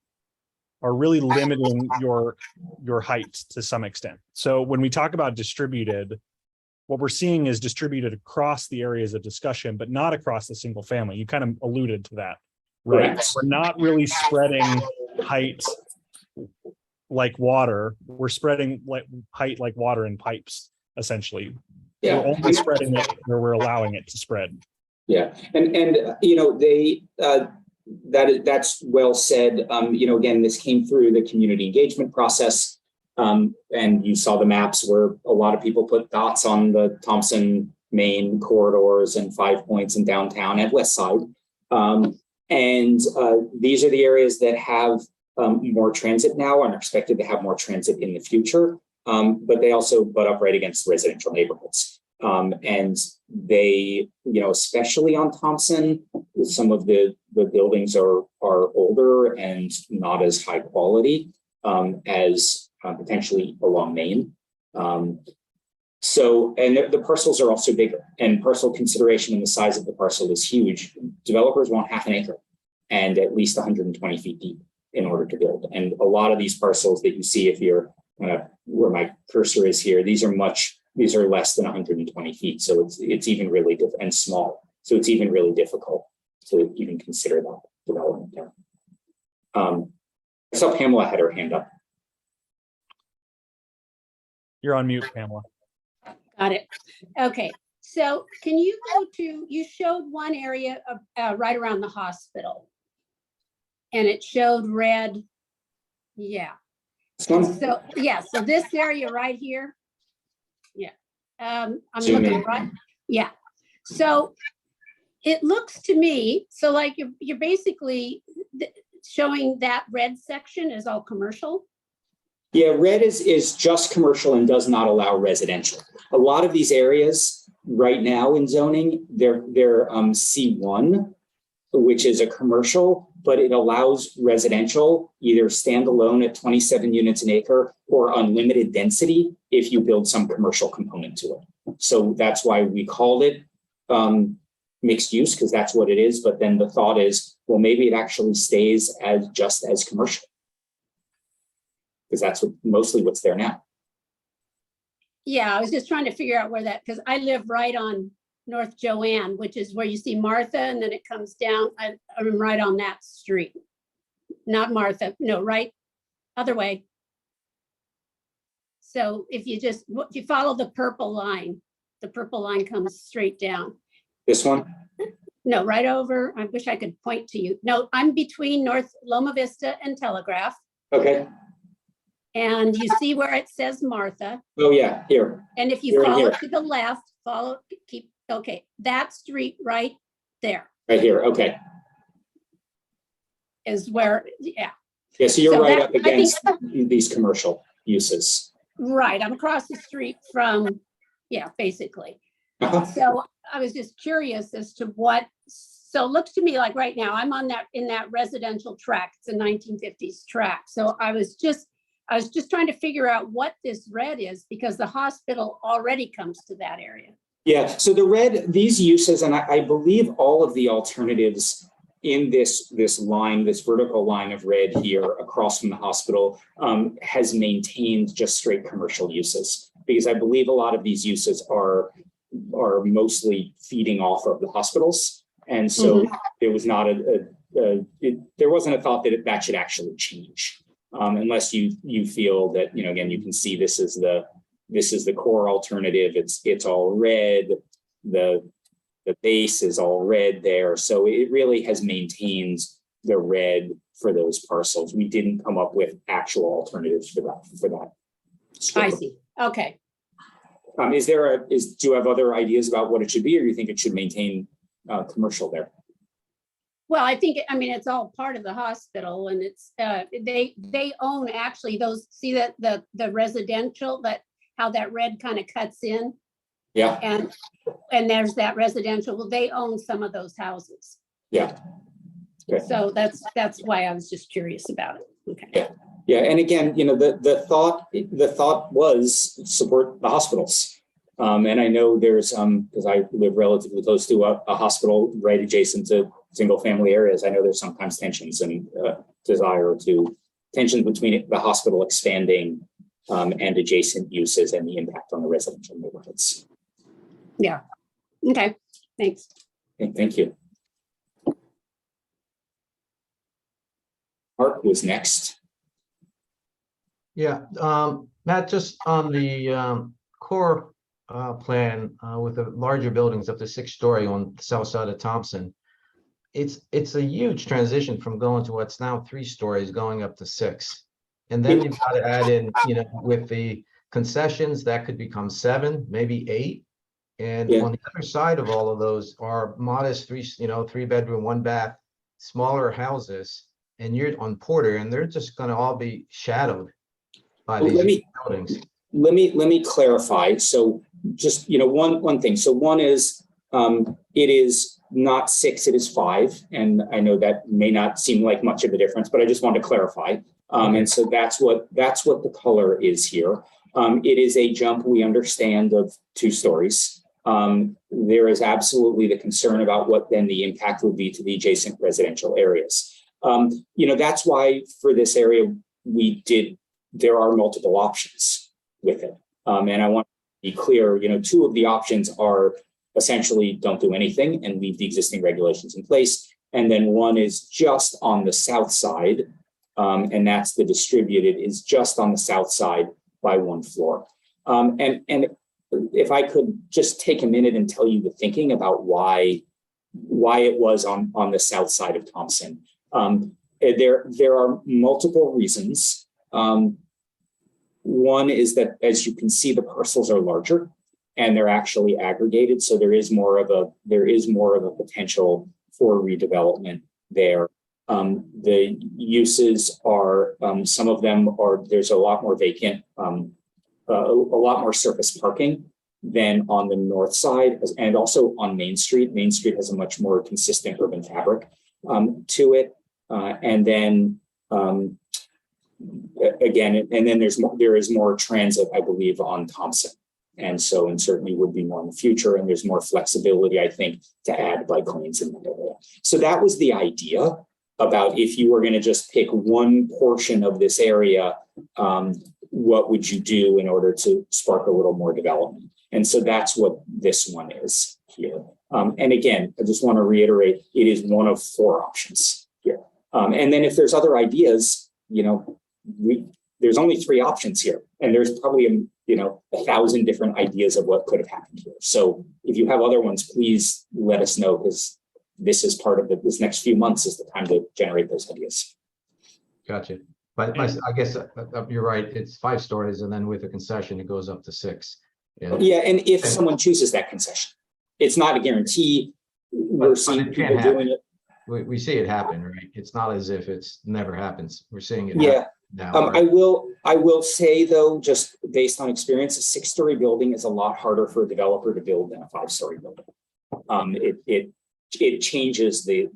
are really limiting your height to some extent. So when we talk about distributed, what we're seeing is distributed across the areas of discussion, but not across the single family. You kind of alluded to that. right? Correct. We're not really spreading height like water. We're spreading like height like water in pipes, essentially. Yeah. We're only spreading it where we're allowing it to spread. Yeah, and you know, that's well said. You know, again, this came through the community engagement process. And you saw the maps where a lot of people put dots on the Thompson main corridors and 5 Points in downtown and West Side. These are the areas that have more transit now and are expected to have more transit in the future. But they also butt up right against residential neighborhoods. And they, you know, especially on Thompson, some of the buildings are older and not as high quality as potentially along Main. So, and the parcels are also bigger, and parcel consideration and the size of the parcel is huge. Developers want half an acre and at least 120 feet deep in order to build. And a lot of these parcels that you see, if you're where my cursor is here, these are less than 120 feet. So it's even really and small. So it's even really difficult to even consider that development there. I saw Pamela had her hand up. You're on mute, Pamela. Got it. Okay, so can you go to, you showed one area of right around the hospital. And it showed red. Yeah. So yeah, so this area right here. Yeah. I'm looking right. Yeah. So it looks to me, so like you're basically showing that red section is all commercial. Yeah, red is just commercial and does not allow residential. A lot of these areas right now in zoning, they're C1, which is a commercial, but it allows residential either standalone at 27 units an acre or unlimited density if you build some commercial component to it. So that's why we called it mixed use, because that's what it is. But then the thought is, well, maybe it actually stays as just as commercial, because that's mostly what's there now. Yeah, I was just trying to figure out where that, because I live right on North Joanne, which is where you see Martha, and then it comes down. I'm right on that street. Not Martha, no, right other way. So if you follow the purple line comes straight down. This one? No, right over. I wish I could point to you. No, I'm between North Loma Vista and Telegraph. Okay. And you see where it says Martha. Oh yeah, here. And if you You're in follow here. to the left, okay, that street right there Right here, okay. is where, yeah. Yeah, so you're So right that- up against these commercial uses. Right, I'm across the street from, yeah, basically. Uh-huh. So I was just curious as to what, so it looks to me like right now I'm in that residential tract. It's a 1950s tract. So I was just trying to figure out what this red is, because the hospital already comes to that area. Yeah, so the red, these uses, and I believe all of the alternatives in this line, this vertical line of red here across from the hospital has maintained just straight commercial uses, because I believe a lot of these uses are mostly feeding off of the hospitals. And so there was not there wasn't a thought that that should actually change. Unless you feel that, you know, again, you can see this is the core alternative. It's all red. The base is all red there. So it really has maintained the red for those parcels. We didn't come up with actual alternatives for that. I see. Okay. Do you have other ideas about what it should be, or you think it should maintain commercial there? Well, I think, I mean, it's all part of the hospital, and it's, they own actually those, see that the residential, how that red kind of cuts in. Yeah. And there's that residential, well, they own some of those houses. Yeah. Okay. So that's why I was just curious about it. Okay. Yeah. Yeah. And again, you know, the thought was support the hospitals. And I know there's, because I live relatively close to a hospital right adjacent to single family areas. I know there's sometimes tensions and tensions between the hospital expanding and adjacent uses and the impact on the residential neighborhoods. Yeah. Okay. Thanks. Okay, thank you. Mark was next. Yeah, Matt, just on the core plan with the larger buildings up to 6-story on the south side of Thompson, it's a huge transition from going to what's now 3 stories going up to 6. And then you've got to add in, with the concessions, that could become 7, maybe 8. And Yeah. on the other side of all of those are modest 3-bedroom, 1-bath, smaller houses. And you're on Porter, and they're just going to all be shadowed by Well, these buildings. Let me clarify. So just, one thing. So one is, it is not 6, it is 5. And I know that may not seem like much of a difference, but I just want to clarify. And so that's what the color is here. It is a jump, we understand, of 2 stories. There is absolutely the concern about what then the impact would be to the adjacent residential areas. That's why for this area, there are multiple options with it. And I want to be clear, 2 of the options are essentially don't do anything and leave the existing regulations in place. And then one is just on the south side, and that's the distributed, is just on the south side by 1 floor. And if I could just take a minute and tell you the thinking about why it was on the south side of Thompson. There are multiple reasons. One is that, as you can see, the parcels are larger and they're actually aggregated. So there is more of a potential for redevelopment there. The uses are, some of them are, there's a lot more vacant, a lot more surface parking than on the north side, and also on Main Street. Main Street has a much more consistent urban fabric to it. And then again, and then there is more transit, I believe, on Thompson. And certainly would be more in the future. And there's more flexibility, I think, to add bike lanes in that area. So that was the idea about if you were going to just pick one portion of this area, what would you do in order to spark a little more development? And so that's what this one is here. And again, I just want to reiterate, it is one of 4 options here. And then if there's other ideas, there's only 3 options here, and there's probably 1,000 different ideas of what could have happened here. So if you have other ones, please let us know, because this is part of this next few months is the time to generate those ideas. Gotcha. But I guess you're right. It's 5 stories, and then with a concession, it goes up to 6. Yeah, and if someone chooses that concession, it's not a guarantee. We're seeing people doing it. We see it happen, right? It's not as if it's never happens. We're seeing it. Yeah. Now, right? I will say, though, just based on experience, a 6-story building is a lot harder for a developer to build than a 5-story building. It changes the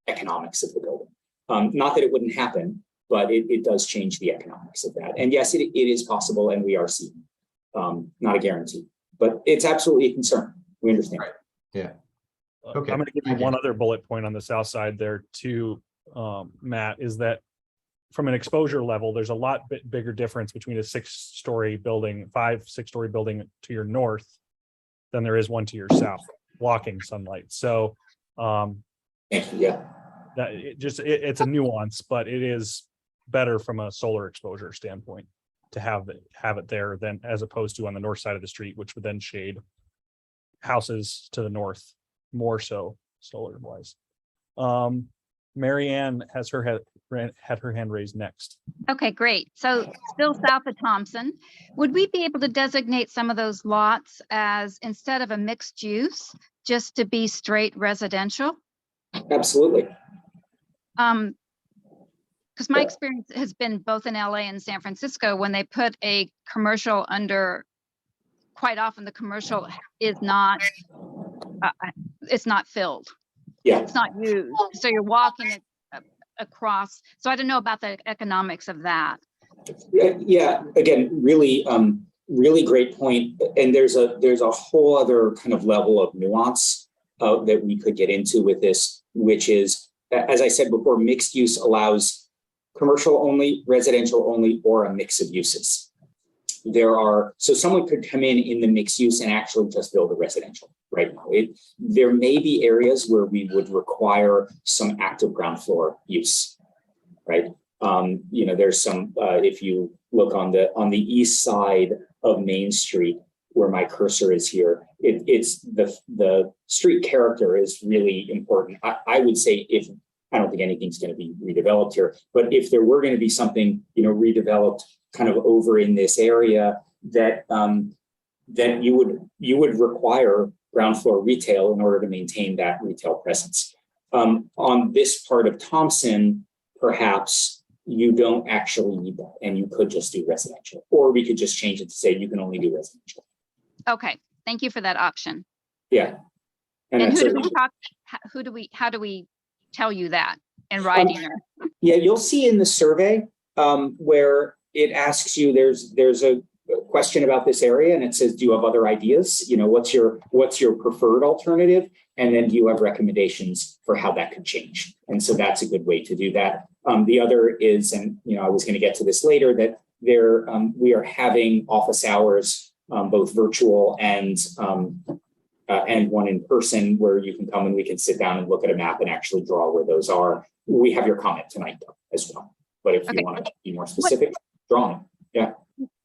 economics of the building. Not that it wouldn't happen, but it does change the economics of that. And yes, it is possible, and we are seeing. Not a guarantee, but it's absolutely a concern. We understand. Right. Yeah. Okay. I'm going to give you one other bullet point on the south side there too, Matt, is that from an exposure level, there's a lot bigger difference between a 6-story building, 6-story building to your north than there is one to your south, blocking sunlight. So Yeah, that it's a nuance, but it is better from a solar exposure standpoint to have it there than as opposed to on the north side of the street, which would then shade houses to the north more so solar wise. Marianne has had her hand raised next. Okay, great. So still south of Thompson, would we be able to designate some of those lots as, instead of a mixed use, just to be straight residential? absolutely. Because my experience has been both in LA and San Francisco, when they put a commercial under, quite often the commercial is not, it's not filled. Yeah. It's not used. So you're walking it across. So I don't know about the economics of that. Yeah. Again, really great point. And there's a whole other kind of level of nuance that we could get into with this, which is, as I said before, mixed use allows commercial only, residential only, or a mix of uses. So someone could come in the mixed use and actually just build a residential right now. There may be areas where we would require some active ground floor use. right? There's some, if you look on the east side of Main Street, where my cursor is here, it's the street character is really important. I would say I don't think anything's going to be redeveloped here, but if there were going to be something, redeveloped kind of over in this area, that then you would require ground floor retail in order to maintain that retail presence. On this part of Thompson, perhaps you don't actually need that, and you could just do residential, or we could just change it to say you can only do residential. Okay, thank you for that option. Yeah. And that's how do we tell you that in writing? Yeah, you'll see in the survey where it asks you, there's a question about this area, and it says, do you have other ideas? What's your preferred alternative? And then do you have recommendations for how that could change? And so that's a good way to do that. The other is, and I was going to get to this later, that we are having office hours, both virtual and one in person, where you can come and we can sit down and look at a map and actually draw where those are. We have your comment tonight though, as well. But if you want to be more specific, drawing. Yeah.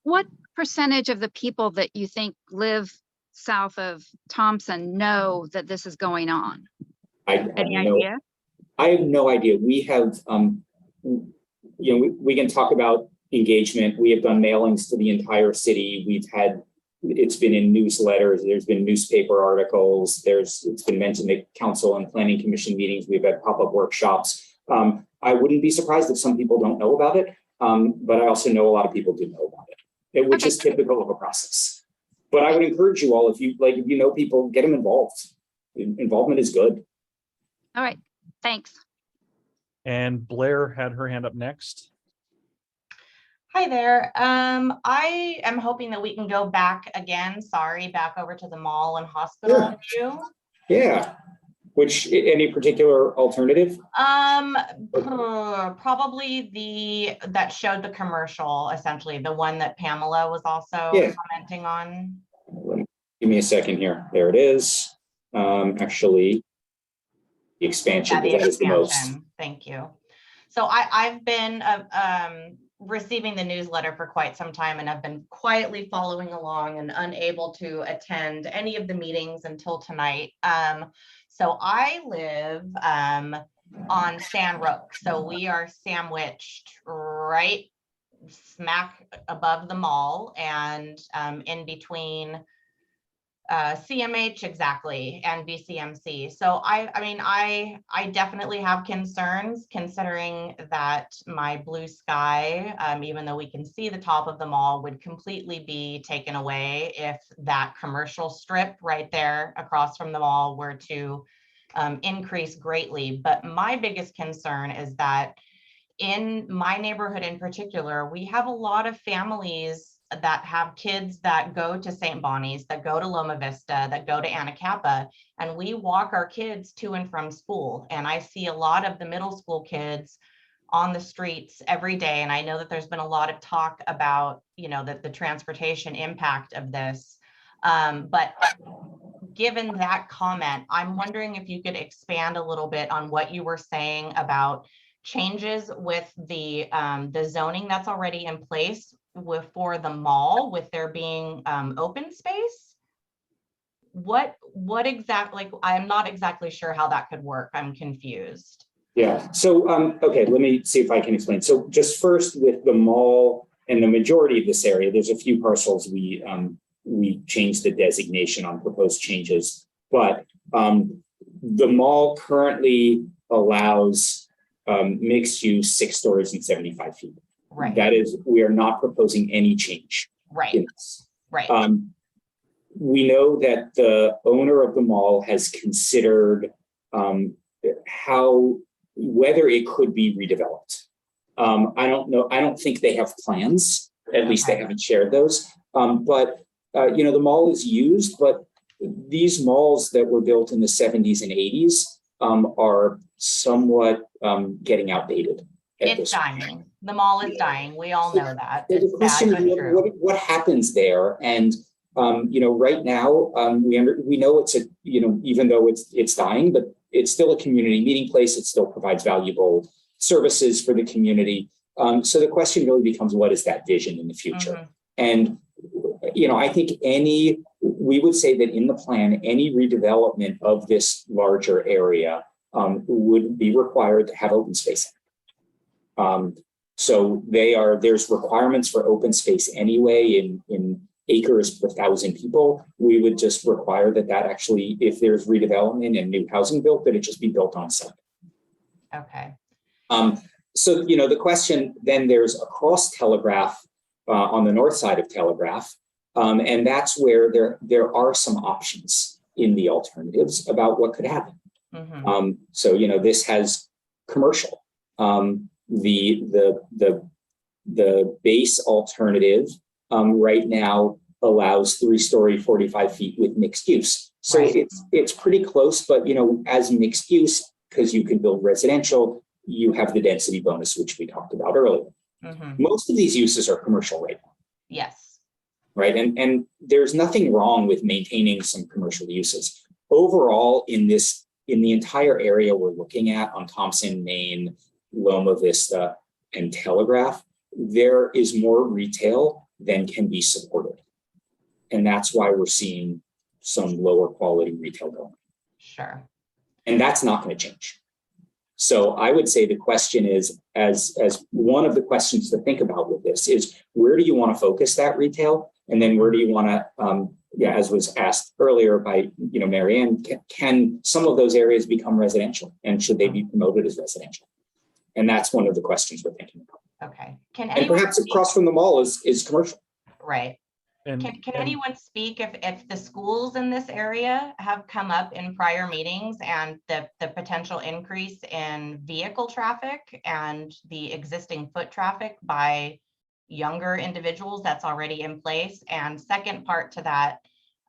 What percentage of the people that you think live south of Thompson know that this is going on? Any idea? I have no idea. We have, we can talk about engagement. We have done mailings to the entire city. It's been in newsletters. There's been newspaper articles. It's been mentioned at council and planning commission meetings. We've had pop-up workshops. I wouldn't be surprised if some people don't know about it, but I also know a lot of people do know about it, which is typical of a process. But I would encourage you all, if you know people, get them involved. Involvement is good. All right, thanks. And Blair had her hand up next. Hi there. I am hoping that we can go back again. Back over to the mall and hospital view. Yeah. Any particular alternative? Probably that showed the commercial, essentially the one that Pamela was also commenting on. Give me a second here. There it is. Actually, the expansion. That is the most. Thank you. So I've been receiving the newsletter for quite some time, and I've been quietly following along and unable to attend any of the meetings until tonight. So I live on San Roque. So we are sandwiched right smack above the mall and in between CMH exactly and BCMC. So I definitely have concerns, considering that my blue sky, even though we can see the top of the mall, would completely be taken away if that commercial strip right there across from the mall were to increase greatly. But my biggest concern is that in my neighborhood in particular, we have a lot of families that have kids that go to St. Bonnie's, that go to Loma Vista, that go to Anacapa, and we walk our kids to and from school. And I see a lot of the middle school kids on the streets every day. And I know that there's been a lot of talk about, the transportation impact of this. But given that comment, I'm wondering if you could expand a little bit on what you were saying about changes with the zoning that's already in place for the mall, with there being open space. What exactly, I'm not exactly sure how that could work. I'm confused. Yeah, so, okay, let me see if I can explain. So just first, with the mall and the majority of this area, there's a few parcels we changed the designation on proposed changes, but the mall currently allows mixed use 6 stories and 75 feet. Right. That is, we are not proposing any change. Right. Right. We know that the owner of the mall has considered whether it could be redeveloped. I don't know. I don't think they have plans. At least they haven't shared those. But the mall is used, but these malls that were built in the 70s and 80s are somewhat getting outdated. It's dying. The mall is dying. We all know that. There's a question of what happens there, and right now we know it's even though it's dying, but it's still a community meeting place. It still provides valuable services for the community. So the question really becomes, what is that vision in the future? And, you know, I think we would say that in the plan, any redevelopment of this larger area would be required to have open space. So there's requirements for open space anyway in acres per 1,000 people. We would just require that actually, if there's redevelopment and new housing built, that it just be built on site. Okay. So, you know, the question then, there's across Telegraph on the north side of Telegraph, and that's where there are some options in the alternatives about what could happen. So, you know, this has commercial. The base alternative right now allows 3-story, 45 feet with mixed use. So it's pretty close, but, you know, as mixed use, because you can build residential, you have the density bonus, which we talked about earlier. Most of these uses are commercial right now. Yes. Right. And there's nothing wrong with maintaining some commercial uses. Overall, in the entire area we're looking at on Thompson, Main, Loma Vista, and Telegraph, there is more retail than can be supported. And that's why we're seeing some lower quality retail going. Sure. And that's not going to change. So I would say the question is, as one of the questions to think about with this is, where do you want to focus that retail? And then where do you want to, as was asked earlier by, you know, Marianne, can some of those areas become residential, and should they be promoted as residential? And that's one of the questions we're thinking about. Okay. And perhaps across from the mall is commercial. Right. Can anyone speak if the schools in this area have come up in prior meetings, and the potential increase in vehicle traffic and the existing foot traffic by younger individuals that's already in place? And second part to that,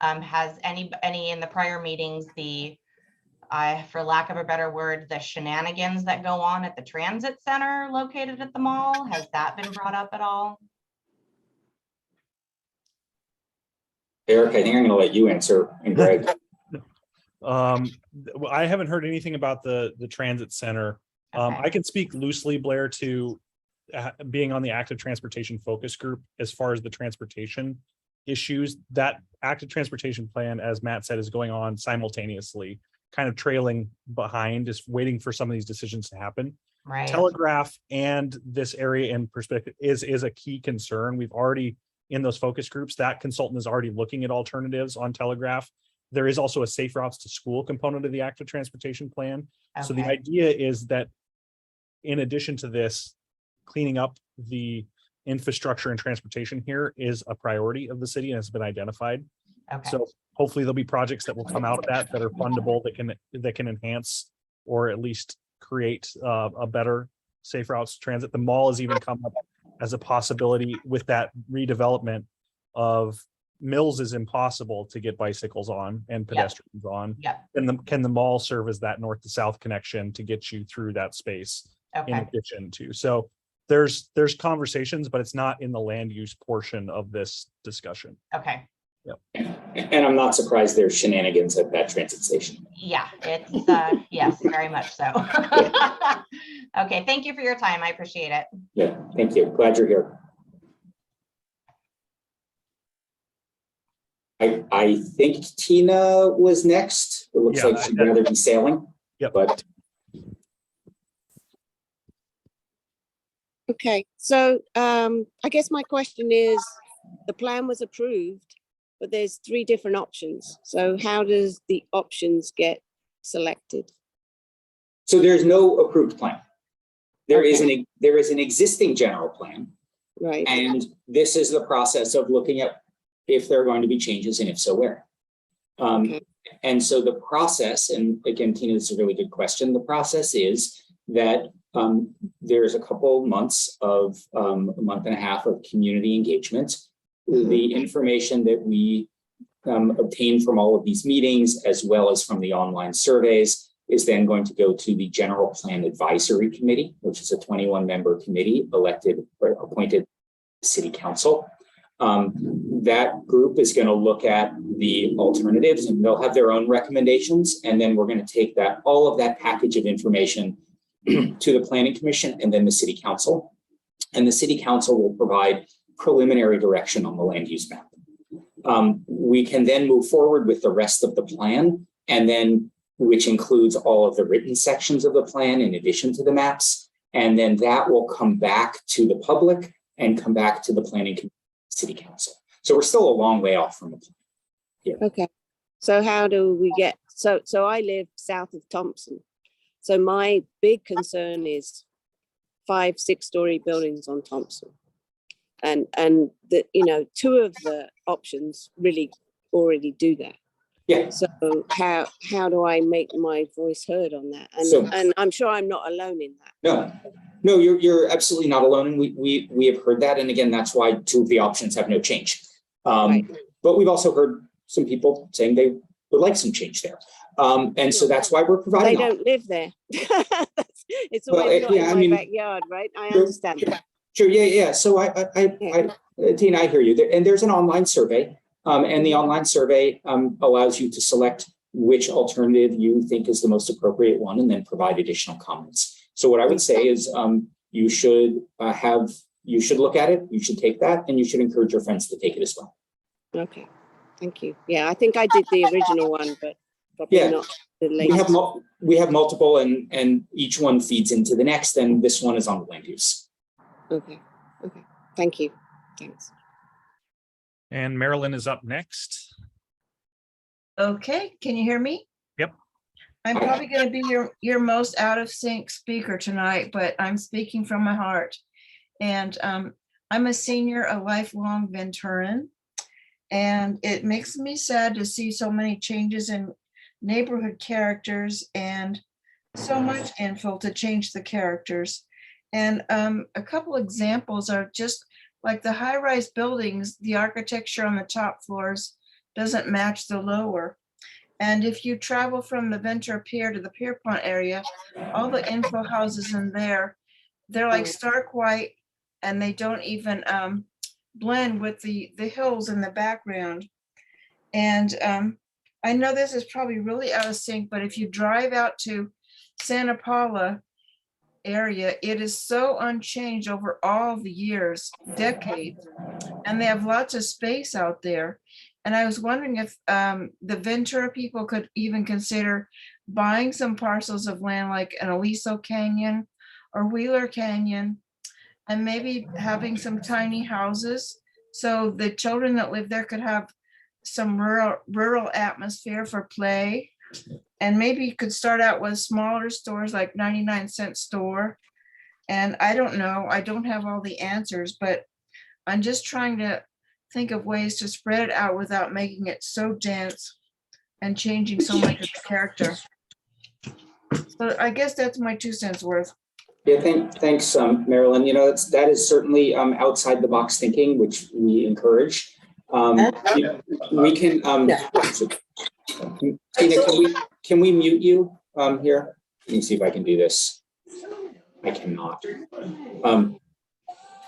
has any in the prior meetings, for lack of a better word, the shenanigans that go on at the transit center located at the mall, has that been brought up at all? Eric, I think I'm going to let you answer, and Greg. I haven't heard anything about the transit center. Okay. I can speak loosely, Blair, to being on the active transportation focus group as far as the transportation issues. That active transportation plan, as Matt said, is going on simultaneously, kind of trailing behind, just waiting for some of these decisions to happen. Right. Telegraph and this area in perspective is a key concern. We've already, in those focus groups, that consultant is already looking at alternatives on Telegraph. There is also a safe routes to school component of the active transportation plan. So the idea is that in addition to this, cleaning up the infrastructure and transportation here is a priority of the city and has been identified. So hopefully there'll be projects that will come out of that are fundable, that can enhance or at least create a better safe routes transit. The mall has even come up as a possibility with that redevelopment of Mills. Is impossible to get bicycles on and pedestrians on. Can the mall serve as that north to south connection to get you through that space in addition to? So there's conversations, but it's not in the land use portion of this discussion. Okay. And I'm not surprised there's shenanigans at that transit station. Yeah, it's yes, very much so. Okay, thank you for your time. I appreciate it. Yeah, thank you. Glad you're here. I think Tina was next. It looks like she'd rather be sailing. But okay, so I guess my question is, the plan was approved, but there's 3 different options. So how does the options get selected? So there's no approved plan. There is an existing general plan. Right. And this is the process of looking at if there are going to be changes, and if so, where. And so the process, and again, Tina, this is a really good question. The process is that there's a couple months of a month and a half of community engagement. The information that we obtain from all of these meetings, as well as from the online surveys, is then going to go to the General Plan Advisory Committee, which is a 21-member committee elected or appointed City Council. That group is going to look at the alternatives, and they'll have their own recommendations. And then we're going to take all of that package of information to the Planning Commission and then the City Council. And the City Council will provide preliminary direction on the land use map. We can then move forward with the rest of the plan, and then which includes all of the written sections of the plan in addition to the maps. And then that will come back to the public and come back to the Planning Commission, City Council. So we're still a long way off from the plan. Yeah. Okay. So how do we get, so I live south of Thompson. So my big concern is 5-6-story buildings on Thompson. And the, you know, 2 of the options really already do that. Yeah. So how do I make my voice heard on that? And I'm sure I'm not alone in that. No, you're absolutely not alone. And we have heard that. And again, that's why 2 of the options have no change. Right. But we've also heard some people saying they would like some change there. And so that's why we're providing. They don't live there. It's always not in my backyard, right? I understand that. Sure, yeah. So Tina, I hear you. And there's an online survey. And the online survey allows you to select which alternative you think is the most appropriate one and then provide additional comments. So what I would say is you should look at it, you should take that, and you should encourage your friends to take it as well. Okay, thank you. Yeah, I think I did the original one, but probably not the latest. We have multiple and each one feeds into the next, and this one is on the land use. Okay, thank you. Thanks. And Marilyn is up next. Okay, can you hear me? Yep. I'm probably going to be your most out of sync speaker tonight, but I'm speaking from my heart. And I'm a senior, a lifelong Venturan, and it makes me sad to see so many changes in neighborhood characters and so much info to change the characters. And a couple examples are just like the high-rise buildings, the architecture on the top floors doesn't match the lower. And if you travel from the Ventura Pier to the Pierpont area, all the info houses in there, they're like stark white, and they don't even blend with the hills in the background. And I know this is probably really out of sync, but if you drive out to Santa Paula area, it is so unchanged over all the years, decades, and they have lots of space out there. And I was wondering if the Ventura people could even consider buying some parcels of land like an Aliso Canyon or Wheeler Canyon, and maybe having some tiny houses so the children that live there could have some rural atmosphere for play. And maybe you could start out with smaller stores like 99-cent store. And I don't know, I don't have all the answers, but I'm just trying to think of ways to spread it out without making it so dense and changing so much of the character. So I guess that's my 2 cents worth. Yeah, thanks, Marilyn. You know, that is certainly outside the box thinking, which we encourage. We can, Tina, can we mute you here? Let me see if I can do this. I cannot.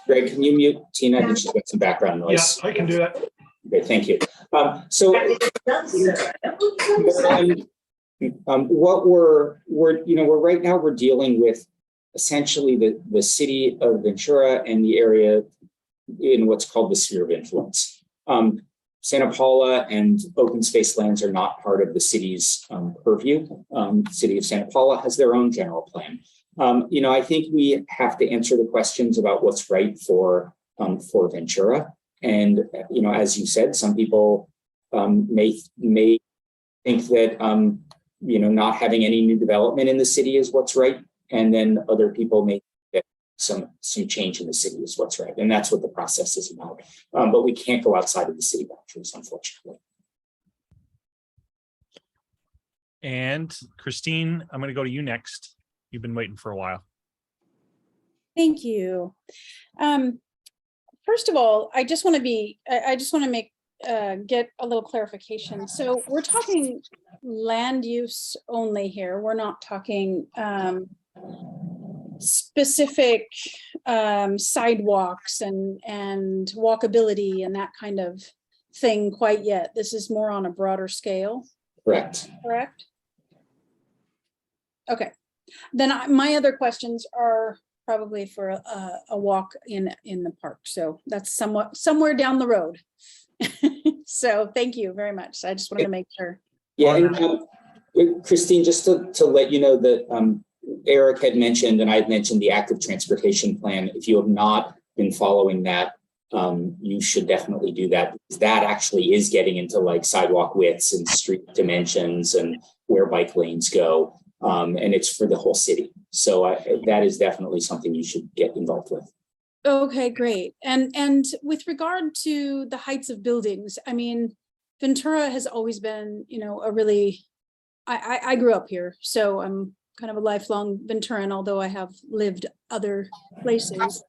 Greg, can you mute Tina? I think she's got some background noise. Yeah, I can do that. Okay, thank you. What we're right now we're dealing with essentially the city of Ventura and the area in what's called the sphere of influence. Santa Paula and open space lands are not part of the city's purview. The city of Santa Paula has their own general plan. I think we have to answer the questions about what's right for Ventura. And, as you said, some people may think that, not having any new development in the city is what's right. And then other people may think that some change in the city is what's right. And that's what the process is about. But we can't go outside of the city boundaries, unfortunately. And Christine, I'm going to go to you next. You've been waiting for a while. Thank you. First of all, I just want to get a little clarification. So we're talking land use only here. We're not talking specific sidewalks and walkability and that kind of thing quite yet. This is more on a broader scale. Correct. Correct? Okay. Then my other questions are probably for a walk in the park. So that's somewhere down the road. So thank you very much. I just wanted to make sure. Yeah, and Christine, just to let you know that Eric had mentioned, and I had mentioned the active transportation plan. If you have not been following that, you should definitely do that, because that actually is getting into like sidewalk widths and street dimensions and where bike lanes go. And it's for the whole city. So that is definitely something you should get involved with. Okay, great. And with regard to the heights of buildings, I mean, Ventura has always been, you know, a really, I grew up here, so I'm kind of a lifelong Venturan, although I have lived other places.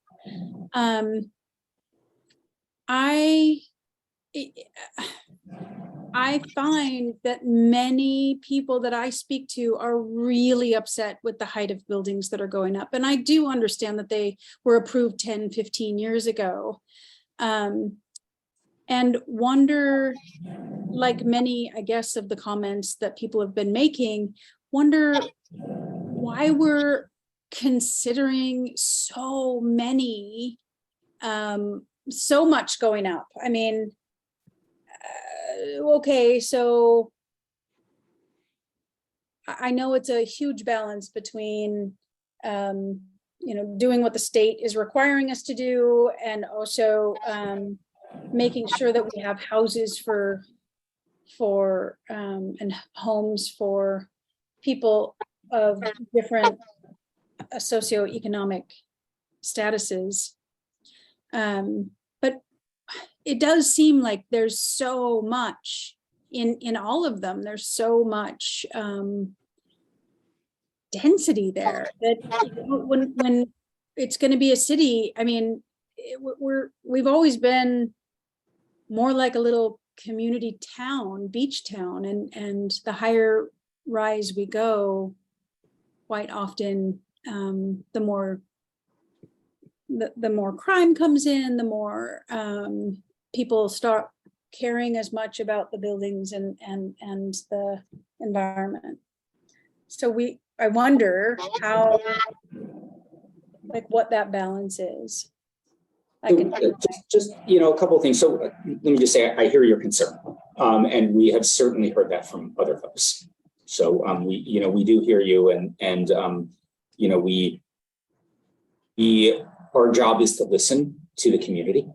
I find that many people that I speak to are really upset with the height of buildings that are going up. And I do understand that they were approved 10, 15 years ago. And wonder, like many, I guess, of the comments that people have been making, wonder why we're considering so much going up. I mean, okay, so I know it's a huge balance between, you know, doing what the state is requiring us to do, and also making sure that we have houses for and homes for people of different socioeconomic statuses. But it does seem like there's so much in all of them. There's so much density there that when it's going to be a city, I mean, we've always been more like a little community town, beach town, and the higher rise we go, quite often the more crime comes in, the more people start caring as much about the buildings and the environment. So I wonder how, like, what that balance is. Just you know, a couple of things. So let me just say, I hear your concern, and we have certainly heard that from other folks. So we do hear you, and our job is to listen to the community.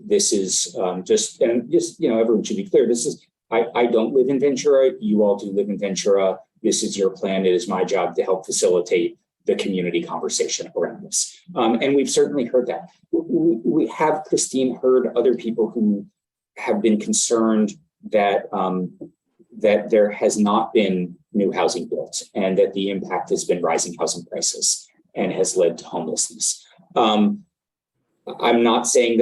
This is just everyone should be clear. This is I don't live in Ventura. You all do live in Ventura. This is your plan. It is my job to help facilitate the community conversation around this. And we've certainly heard that. We have, Christine, heard other people who have been concerned that that there has not been new housing built, and that the impact has been rising housing prices and has led to homelessness. I'm not saying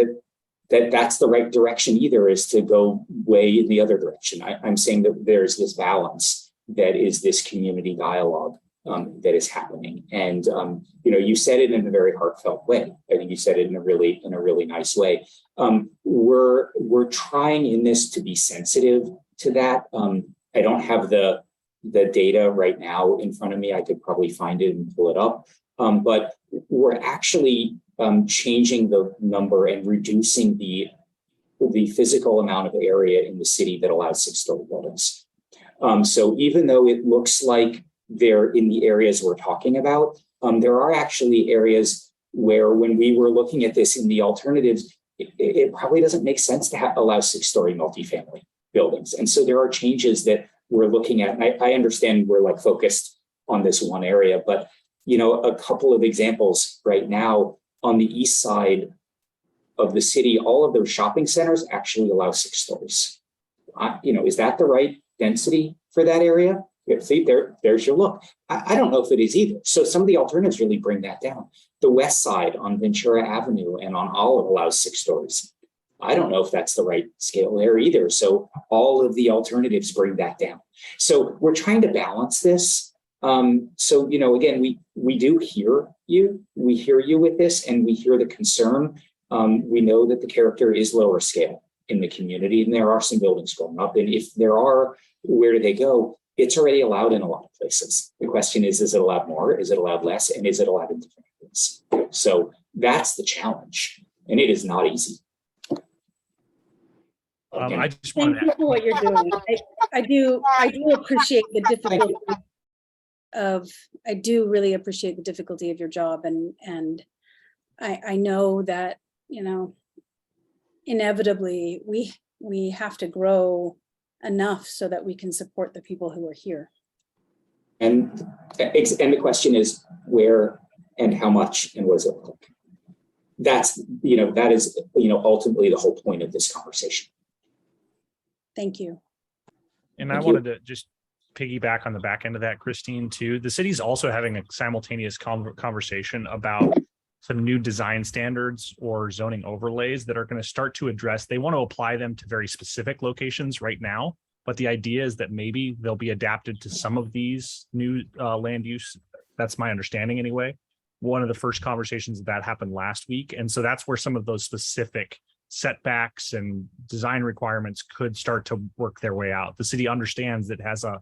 that that's the right direction either, is to go way in the other direction. I'm saying that there's this balance that is this community dialogue that is happening. And you said it in a very heartfelt way. I think you said it in a really nice way. We're trying in this to be sensitive to that. I don't have the data right now in front of me. I could probably find it and pull it up. But we're actually changing the number and reducing the physical amount of area in the city that allows 6-story buildings. So even though it looks like they're in the areas we're talking about, there are actually areas where, when we were looking at this in the alternatives, it probably doesn't make sense to allow 6-story multifamily buildings. And so there are changes that we're looking at. And I understand we're like focused on this one area, but a couple of examples right now on the east side of the city, all of those shopping centers actually allow 6 stories. Is that the right density for that area? See, there's your look. I don't know if it is either. So some of the alternatives really bring that down. The west side on Ventura Avenue and on Olive allows 6 stories. I don't know if that's the right scale there either. So all of the alternatives bring that down. So we're trying to balance this. Again, we do hear you. We hear you with this, and we hear the concern. We know that the character is lower scale in the community, and there are some buildings going up. And if there are, where do they go? it's already allowed in a lot of places. The question is it allowed more? Is it allowed less? And is it allowed in different areas? So that's the challenge, and it is not easy. I just Thank wanted you for what you're doing. I do appreciate the difficulty I do really appreciate the difficulty of your job, and I know that, you know, inevitably we have to grow enough so that we can support the people who are here. And the question is where and how much and what does it look like? That's, you know, that is, you know, ultimately the whole point of this conversation. Thank you. And I wanted to just piggyback on the back end of that, Christine, too. The city's also having a simultaneous conversation about some new design standards or zoning overlays that are going to start to address, they want to apply them to very specific locations right now. But the idea is that maybe they'll be adapted to some of these new land use. That's my understanding anyway. One of the first conversations that happened last week. And so that's where some of those specific setbacks and design requirements could start to work their way out. The city understands that it has a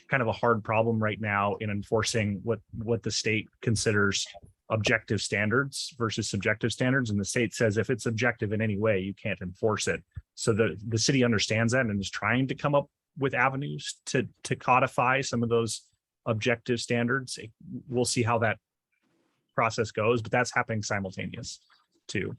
kind of a hard problem right now in enforcing what the state considers objective standards versus subjective standards. And the state says if it's objective in any way, you can't enforce it. So the city understands that and is trying to come up with avenues to codify some of those objective standards. We'll see how that process goes, but that's happening simultaneous too.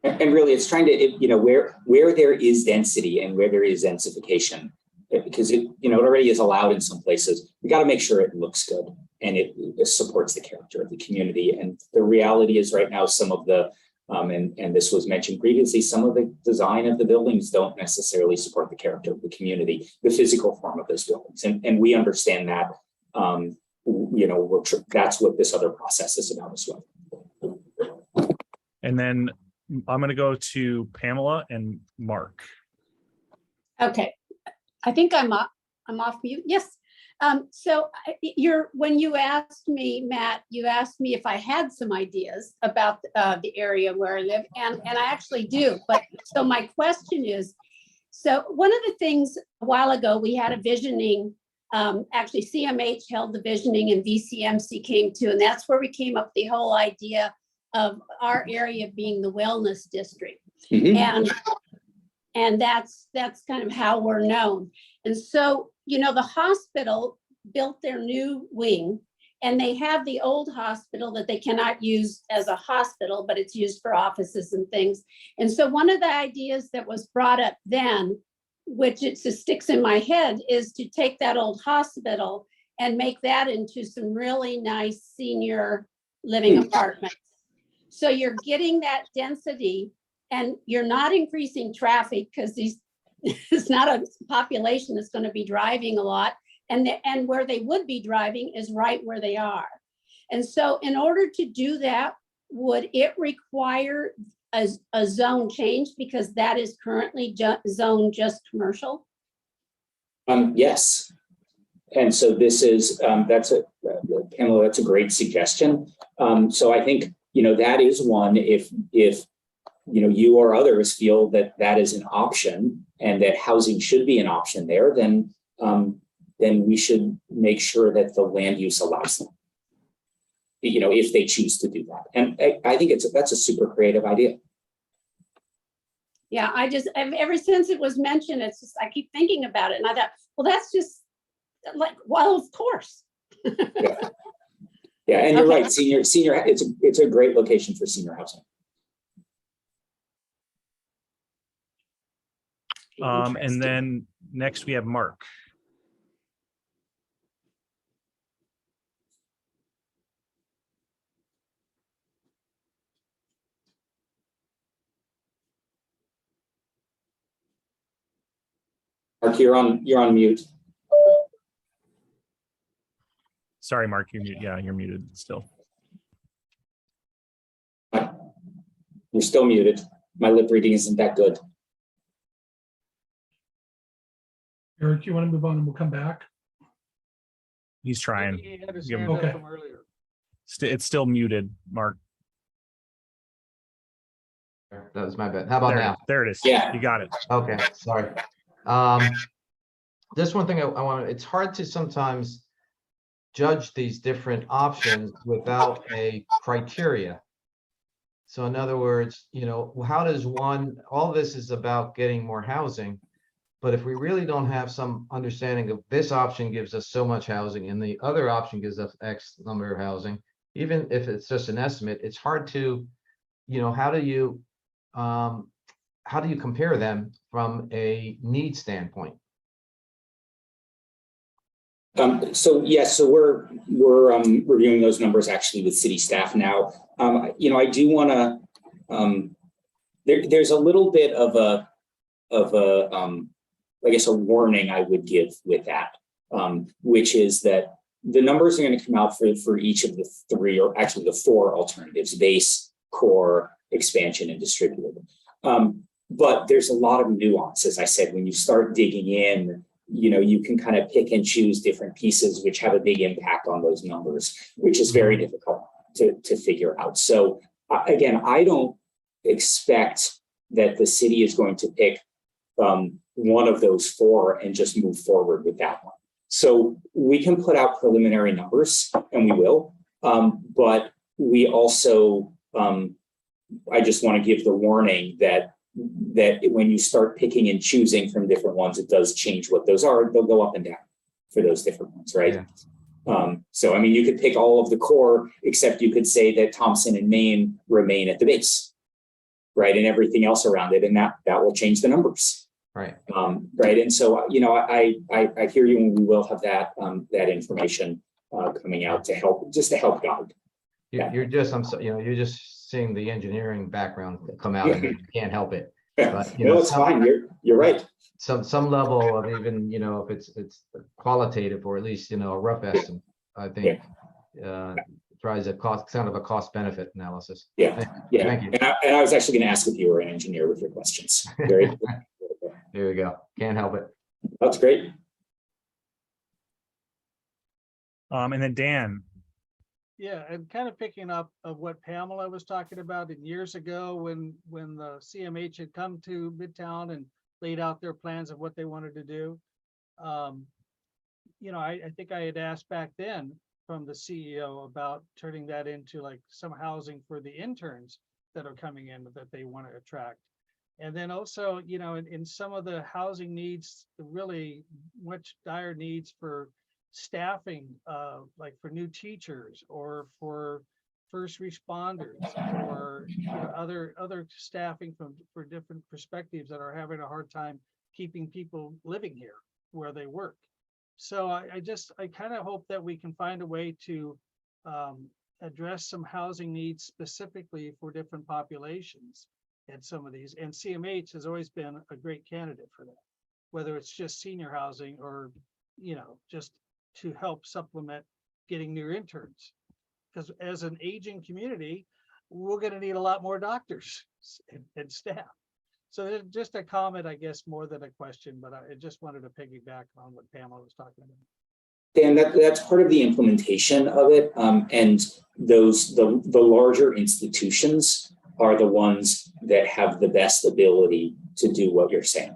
And really it's trying to, you know, where there is density and where there is densification, because it, you know, it already is allowed in some places. We got to make sure it looks good and it supports the character of the community. And the reality is right now, some of the, and this was mentioned previously, some of the design of the buildings don't necessarily support the character of the community, the physical form of those buildings. And we understand that, you know, that's what this other process is about as well. And then I'm going to go to Pamela and Mark. Okay, I think I'm off mute. Yes. So when you asked me, Matt, you asked me if I had some ideas about the area where I live, and I actually do. But so my question is, so one of the things a while ago we had a visioning. Actually, CMH held the visioning, and VCMC came too, and that's where we came up with the whole idea of our area being the wellness district. Mm-hmm. And that's kind of how we're known. And so, you know, the hospital built their new wing, and they have the old hospital that they cannot use as a hospital, but it's used for offices and things. And so one of the ideas that was brought up then, which it just sticks in my head, is to take that old hospital and make that into some really nice senior living apartments. So you're getting that density and you're not increasing traffic because it's not a population that's going to be driving a lot. And where they would be driving is right where they are. And so in order to do that, would it require a zone change because that is currently zone just commercial? Yes. And so this is, Pamela, that's a great suggestion. So I think, you know, that is one, if you know, you or others feel that that is an option and that housing should be an option there, then we should make sure that the land use allows them, you know, if they choose to do that. And I think that's a super creative idea. Yeah, ever since it was mentioned, it's just, I keep thinking about it. And I thought, well, that's just like, well, of course. Yeah, and you're right. Senior, it's a great location for senior housing. And then next we have Mark. Mark, you're on mute. Sorry, Mark, you're muted. Yeah, you're muted still. You're still muted. My lip reading isn't that good. Eric, you want to move on and we'll come back? He's trying. Okay. It's still muted, Mark. That was my bad. How about now? There it is. Yeah, you got it. Okay, sorry. This one thing I want, it's hard to sometimes judge these different options without a criteria. So in other words, you know, how does one, all this is about getting more housing. But if we really don't have some understanding of this option gives us so much housing and the other option gives us X number of housing, even if it's just an estimate, it's hard to, you know, how do you compare them from a need standpoint? So yes, so we're reviewing those numbers actually with city staff now. You know, I do want to. There's a little bit of a I guess a warning I would give with that, which is that the numbers are going to come out for each of the three, or actually the four alternatives: base, core, expansion, and distributed. But there's a lot of nuance, as I said, when you start digging in. You know, you can kind of pick and choose different pieces which have a big impact on those numbers, which is very difficult to figure out. So again, I don't expect that the city is going to pick one of those four and just move forward with that one. So we can put out preliminary numbers, and we will, but we also, I just want to give the warning that when you start picking and choosing from different ones, it does change what those are. They'll go up and down for those different ones, right? Yeah. So, I mean, you could pick all of the core, except you could say that Thompson and Main remain at the base, right? And everything else around it, and that will change the numbers. Right. Right. And so, you know, I hear you, and we will have that information coming out to help guide. You're just seeing the engineering background come out, and you can't help it. But, you know, it's fine. You're right. Some level of, even, you know, if it's qualitative, or at least, you know, a rough estimate, I think tries a cost benefit analysis. Yeah. Thank you. And I was actually going to ask if you were an engineer with your questions. Very good. There we go. Can't help it. That's great. And then Dan. Yeah, and kind of picking up of what Pamela was talking about years ago when the CMH had come to Midtown and laid out their plans of what they wanted to do. You know, I think I had asked back then from the CEO about turning that into like some housing for the interns that are coming in that they want to attract. And then also, you know, in some of the housing needs, really much dire needs for staffing, like for new teachers or for first responders, or, you know, other staffing for different perspectives that are having a hard time keeping people living here where they work. So I kind of hope that we can find a way to address some housing needs specifically for different populations at some of these. And CMH has always been a great candidate for that, whether it's just senior housing or, you know, just to help supplement getting new interns. Because as an aging community, we're going to need a lot more doctors and staff. So just a comment, I guess, more than a question, but I just wanted to piggyback on what Pamela was talking about. Dan, that's part of the implementation of it. And the larger institutions are the ones that have the best ability to do what you're saying.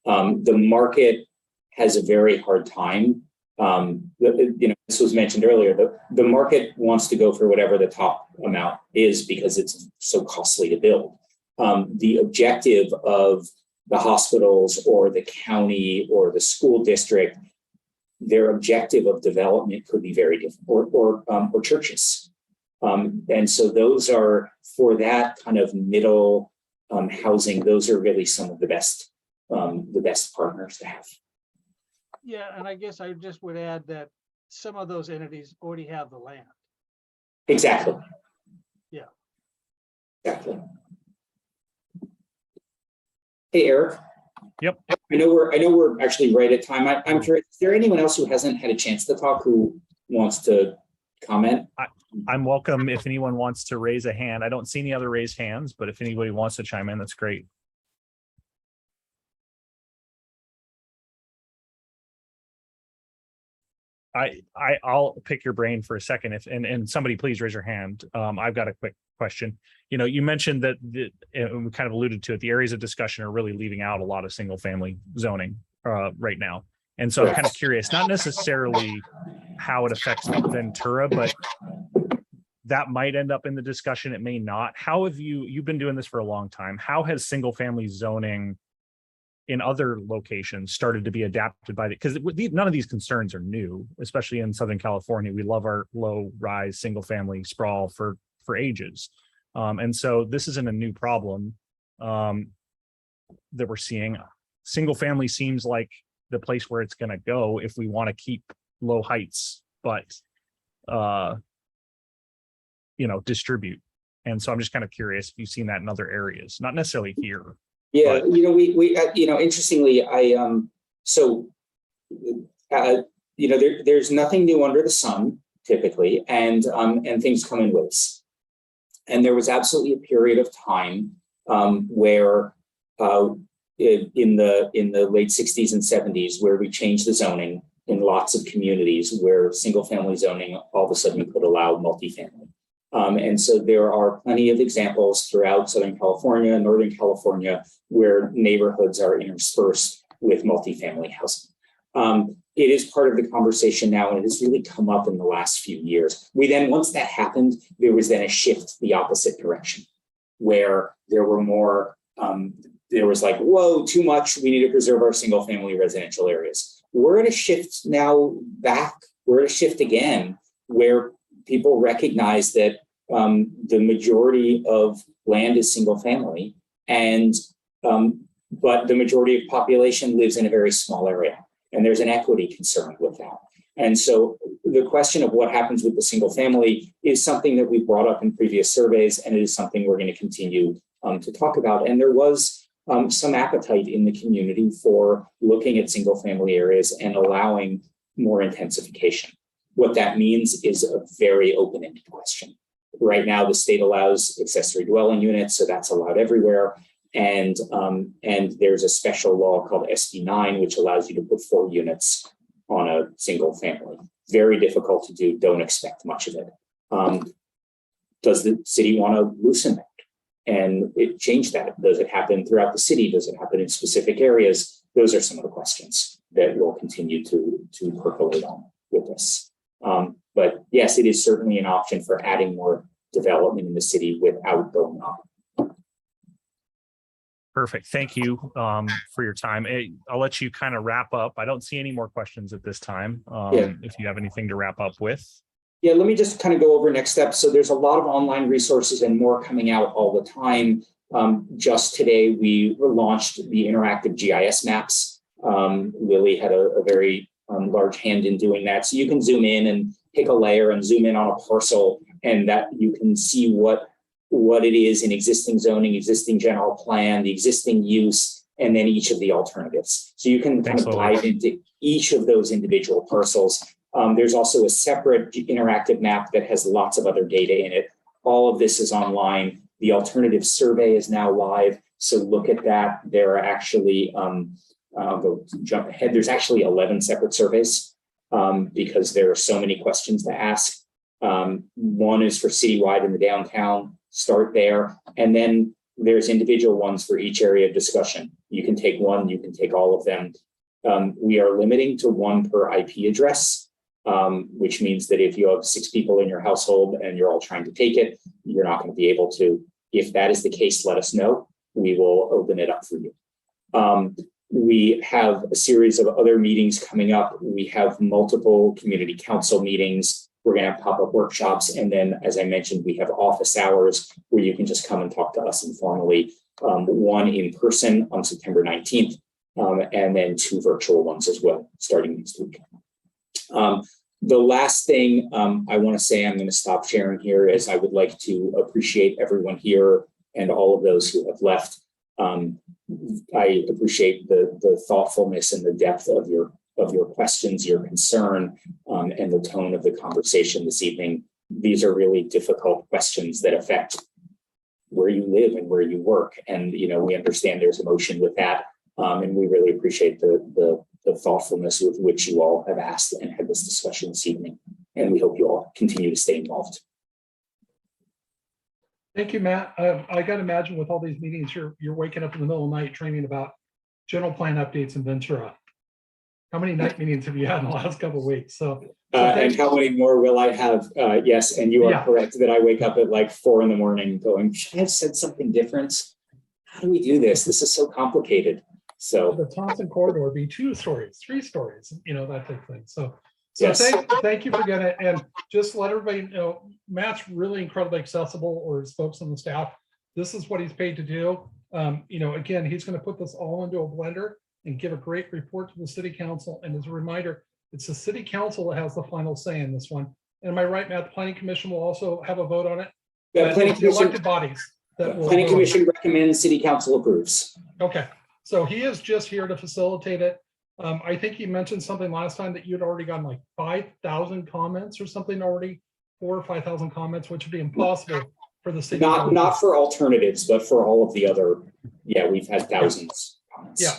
The market has a very hard time. You know, this was mentioned earlier, the market wants to go for whatever the top amount is because it's so costly to build. The objective of the hospitals or the county or the school district, their objective of development could be very different, or churches. And so those are, for that kind of middle housing, those are really some of the best partners to have. Yeah, and I guess I just would add that some of those entities already have the land. Exactly. Yeah. Exactly. Hey, Eric. Yep. I know we're actually right at time. I'm curious, is there anyone else who hasn't had a chance to talk who wants to comment? I'm welcome if anyone wants to raise a hand. I don't see any other raised hands, but if anybody wants to chime in, that's great. I'll pick your brain for a second, and somebody please raise your hand. I've got a quick question. You know, you mentioned that we kind of alluded to it. The areas of discussion are really leaving out a lot of single family zoning right now. And so I'm kind of curious, not necessarily how it affects Ventura, but that might end up in the discussion. It may not. How have you've been doing this for a long time. How has single family zoning in other locations started to be adapted by because none of these concerns are new, especially in Southern California. We love our low rise single family sprawl for ages. And so this isn't a new problem that we're seeing. Single family seems like the place where it's going to go if we want to keep low heights, but distribute. And so I'm just kind of curious if you've seen that in other areas, not necessarily here. Yeah, but... we interestingly, there's nothing new under the sun typically, and things come in waves. And there was absolutely a period of time where in the late 60s and 70s where we changed the zoning in lots of communities where single family zoning all of a sudden could allow multifamily. And so there are plenty of examples throughout Southern California, Northern California, where neighborhoods are interspersed with multifamily housing. It is part of the conversation now, and it has really come up in the last few years. Once that happened, there was then a shift the opposite direction, where there were more, there was like, whoa, too much, we need to preserve our single family residential areas. We're at a shift now back, we're at a shift again, where people recognize that the majority of land is single family, and but the majority of population lives in a very small area, and there's an equity concern with that. And so the question of what happens with the single family is something that we brought up in previous surveys, and it is something we're going to continue to talk about. And there was some appetite in the community for looking at single family areas and allowing more intensification. What that means is a very open-ended question. Right now, the state allows accessory dwelling units, so that's allowed everywhere. And there's a special law called SB 9, which allows you to put 4 units on a single family. Very difficult to do. Don't expect much of it. Does the city want to loosen that and change that? Does it happen throughout the city? Does it happen in specific areas? Those are some of the questions that we'll continue to percolate on with this. But yes, it is certainly an option for adding more development in the city without going up. Perfect. Thank you for your time. I'll let you kind of wrap up. I don't see any more questions at this time. If you have anything to wrap up with. Yeah, let me just kind of go over next steps. So there's a lot of online resources and more coming out all the time. Just today, we launched the interactive GIS maps. Lily had a very large hand in doing that. So you can zoom in and pick a layer and zoom in on a parcel, and that you can see what it is in existing zoning, existing general plan, the existing use, and then each of the alternatives. So you can kind of dive into each of those individual parcels. There's also a separate interactive map that has lots of other data in it. All of this is online. The alternative survey is now live. So look at that. There are actually, I'll jump ahead. There's actually 11 separate surveys because there are so many questions to ask. One is for citywide in the downtown. Start there. And then there's individual ones for each area of discussion. You can take one, you can take all of them. We are limiting to 1 per IP address, which means that if you have 6 people in your household and you're all trying to take it, you're not going to be able to. If that is the case, let us know. We will open it up for you. We have a series of other meetings coming up. We have multiple community council meetings. We're going to have pop-up workshops. And then, as I mentioned, we have office hours where you can just come and talk to us informally. One in person on September 19th, and then 2 virtual ones as well, starting next week. The last thing I want to say, I'm going to stop sharing here, is I would like to appreciate everyone here and all of those who have left. I appreciate the thoughtfulness and the depth of your questions, your concern, and the tone of the conversation this evening. These are really difficult questions that affect where you live and where you work. And, we understand there's emotion with that. And we really appreciate the thoughtfulness with which you all have asked and had this discussion this evening. And we hope you all continue to stay involved. Thank you, Matt. I got to imagine with all these meetings, you're waking up in the middle of the night dreaming about general plan updates in Ventura. How many night meetings have you had in the last couple of weeks? So and how many more will I have? Yes, and you are Yeah. correct that I wake up at like 4 a.m. going, should I have said something different? How do we do this? This is so complicated. So the Thompson corridor would be 2 stories, 3 stories, that type of thing. So yes. thank you for getting it. And just let everybody know, Matt's really incredibly accessible, or his folks on the staff. This is what he's paid to do. Again, he's going to put this all into a blender and give a great report to the city council. And as a reminder, it's the city council that has the final say in this one. And am I right, Matt? The planning commission will also have a vote on it? The planning It's the elected bodies. That will planning vote on it. commission recommends, city council approves. Okay, so he is just here to facilitate it. I think he mentioned something last time that you'd already gotten like 5,000 comments or something already, 4,000 or 5,000 comments, which would be impossible for the city. Not for alternatives, but for all of the other. Yeah, we've had thousands. Yeah,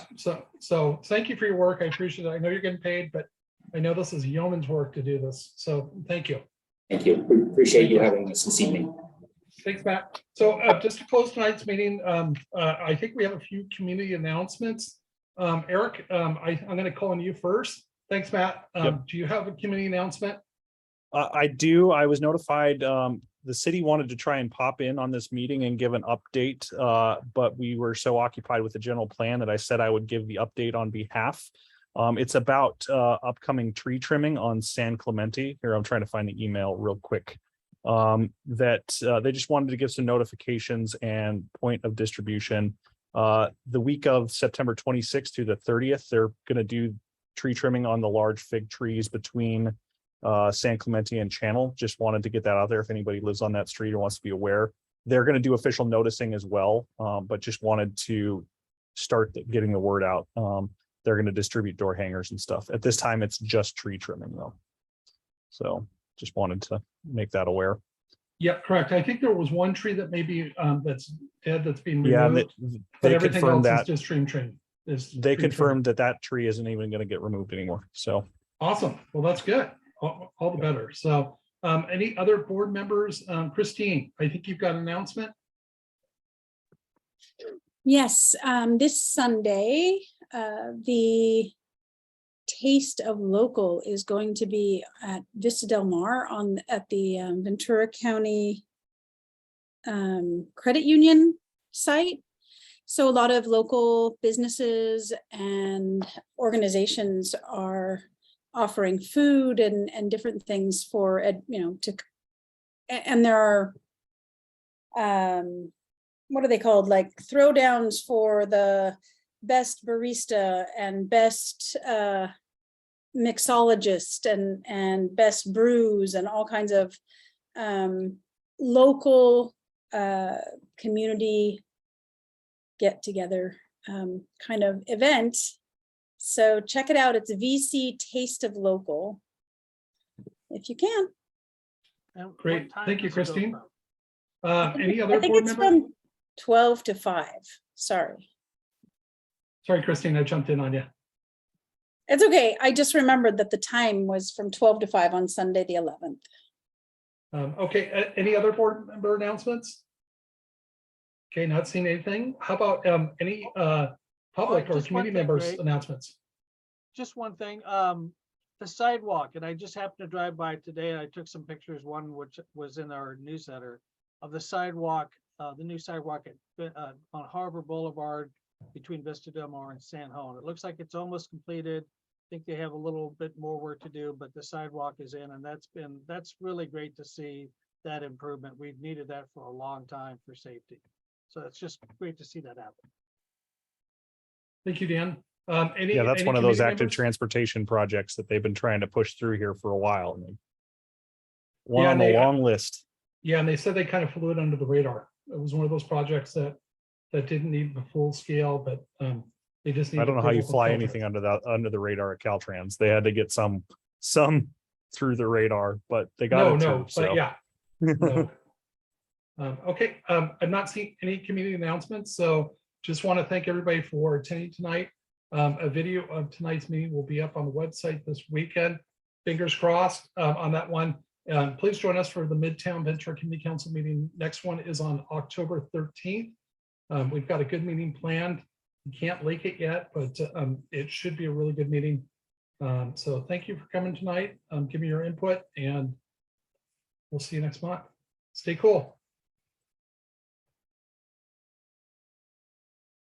so thank you for your work. I appreciate it. I know you're getting paid, but I know this is yeoman's work to do this. So thank you. Thank you. We appreciate you having us this evening. Thanks, Matt. So just to close tonight's meeting, I think we have a few community announcements. Eric, I'm going to call on you first. Thanks, Matt. Yep. Do you have a community announcement? I do. I was notified the city wanted to try and pop in on this meeting and give an update, but we were so occupied with the general plan that I said I would give the update on behalf. It's about upcoming tree trimming on San Clemente. Here, I'm trying to find the email real quick. That they just wanted to give some notifications and point of distribution. The week of September 26th through the 30th, they're going to do tree trimming on the large fig trees between San Clemente and Channel. Just wanted to get that out there if anybody lives on that street or wants to be aware. They're going to do official noticing as well, but just wanted to start getting the word out. They're going to distribute door hangers and stuff. At this time, it's just tree trimming though. So just wanted to make that aware. Yeah, correct. I think there was one tree that maybe that's dead that's being Yeah, removed. they everything confirmed else that. is just trim. They confirmed that tree isn't even going to get removed anymore. So awesome. Well, that's good. All the better. So any other board members? Christine, I think you've got an announcement. Yes, this Sunday, the Taste of Local is going to be at Vista Del Mar at the Ventura County Credit Union site. So a lot of local businesses and organizations are offering food and different things for, and there are, what are they called? Like throwdowns for the best barista and best mixologist and best brews and all kinds of local community get together kind of event. So check it out. It's VC Taste of Local, if you can. Great. Thank you, Christine. Any I other think board it's member? from 12 to 5. Sorry. Sorry, Christine, I jumped in on you. It's okay. I just remembered that the time was from 12 to 5 on Sunday, the 11th. Okay, any other board member announcements? Okay, not seeing anything. How about any public or just one community thing, members Greg. announcements? Just one thing, the sidewalk, and I just happened to drive by today. I took some pictures, one which was in our newsletter of the sidewalk, the new sidewalk on Harbor Boulevard between Vista Del Mar and San Juan. It looks like it's almost completed. I think they have a little bit more work to do, but the sidewalk is in, and that's really great to see that improvement. We've needed that for a long time for safety. So it's just great to see that happen. Thank you, Dan. yeah, that's one of those committee active members? transportation projects that they've been trying to push through here for a while. And one Yeah, on the long list. Yeah, and they said they kind of flew it under the radar. It was one of those projects that didn't need the full scale, but they just need. I don't know how you approval from fly Caltrans. anything under the radar at Caltrans. They had to get some through the radar, but they got it through. But So. yeah. No. Okay, I'm not seeing any community announcements, so just want to thank everybody for attending tonight. A video of tonight's meeting will be up on the website this weekend. Fingers crossed on that one. Please join us for the Midtown Ventura Community Council meeting. Next one is on October 13th. We've got a good meeting planned. We can't leak it yet, but it should be a really good meeting. So thank you for coming tonight. Give me your input and we'll see you next month. Stay cool.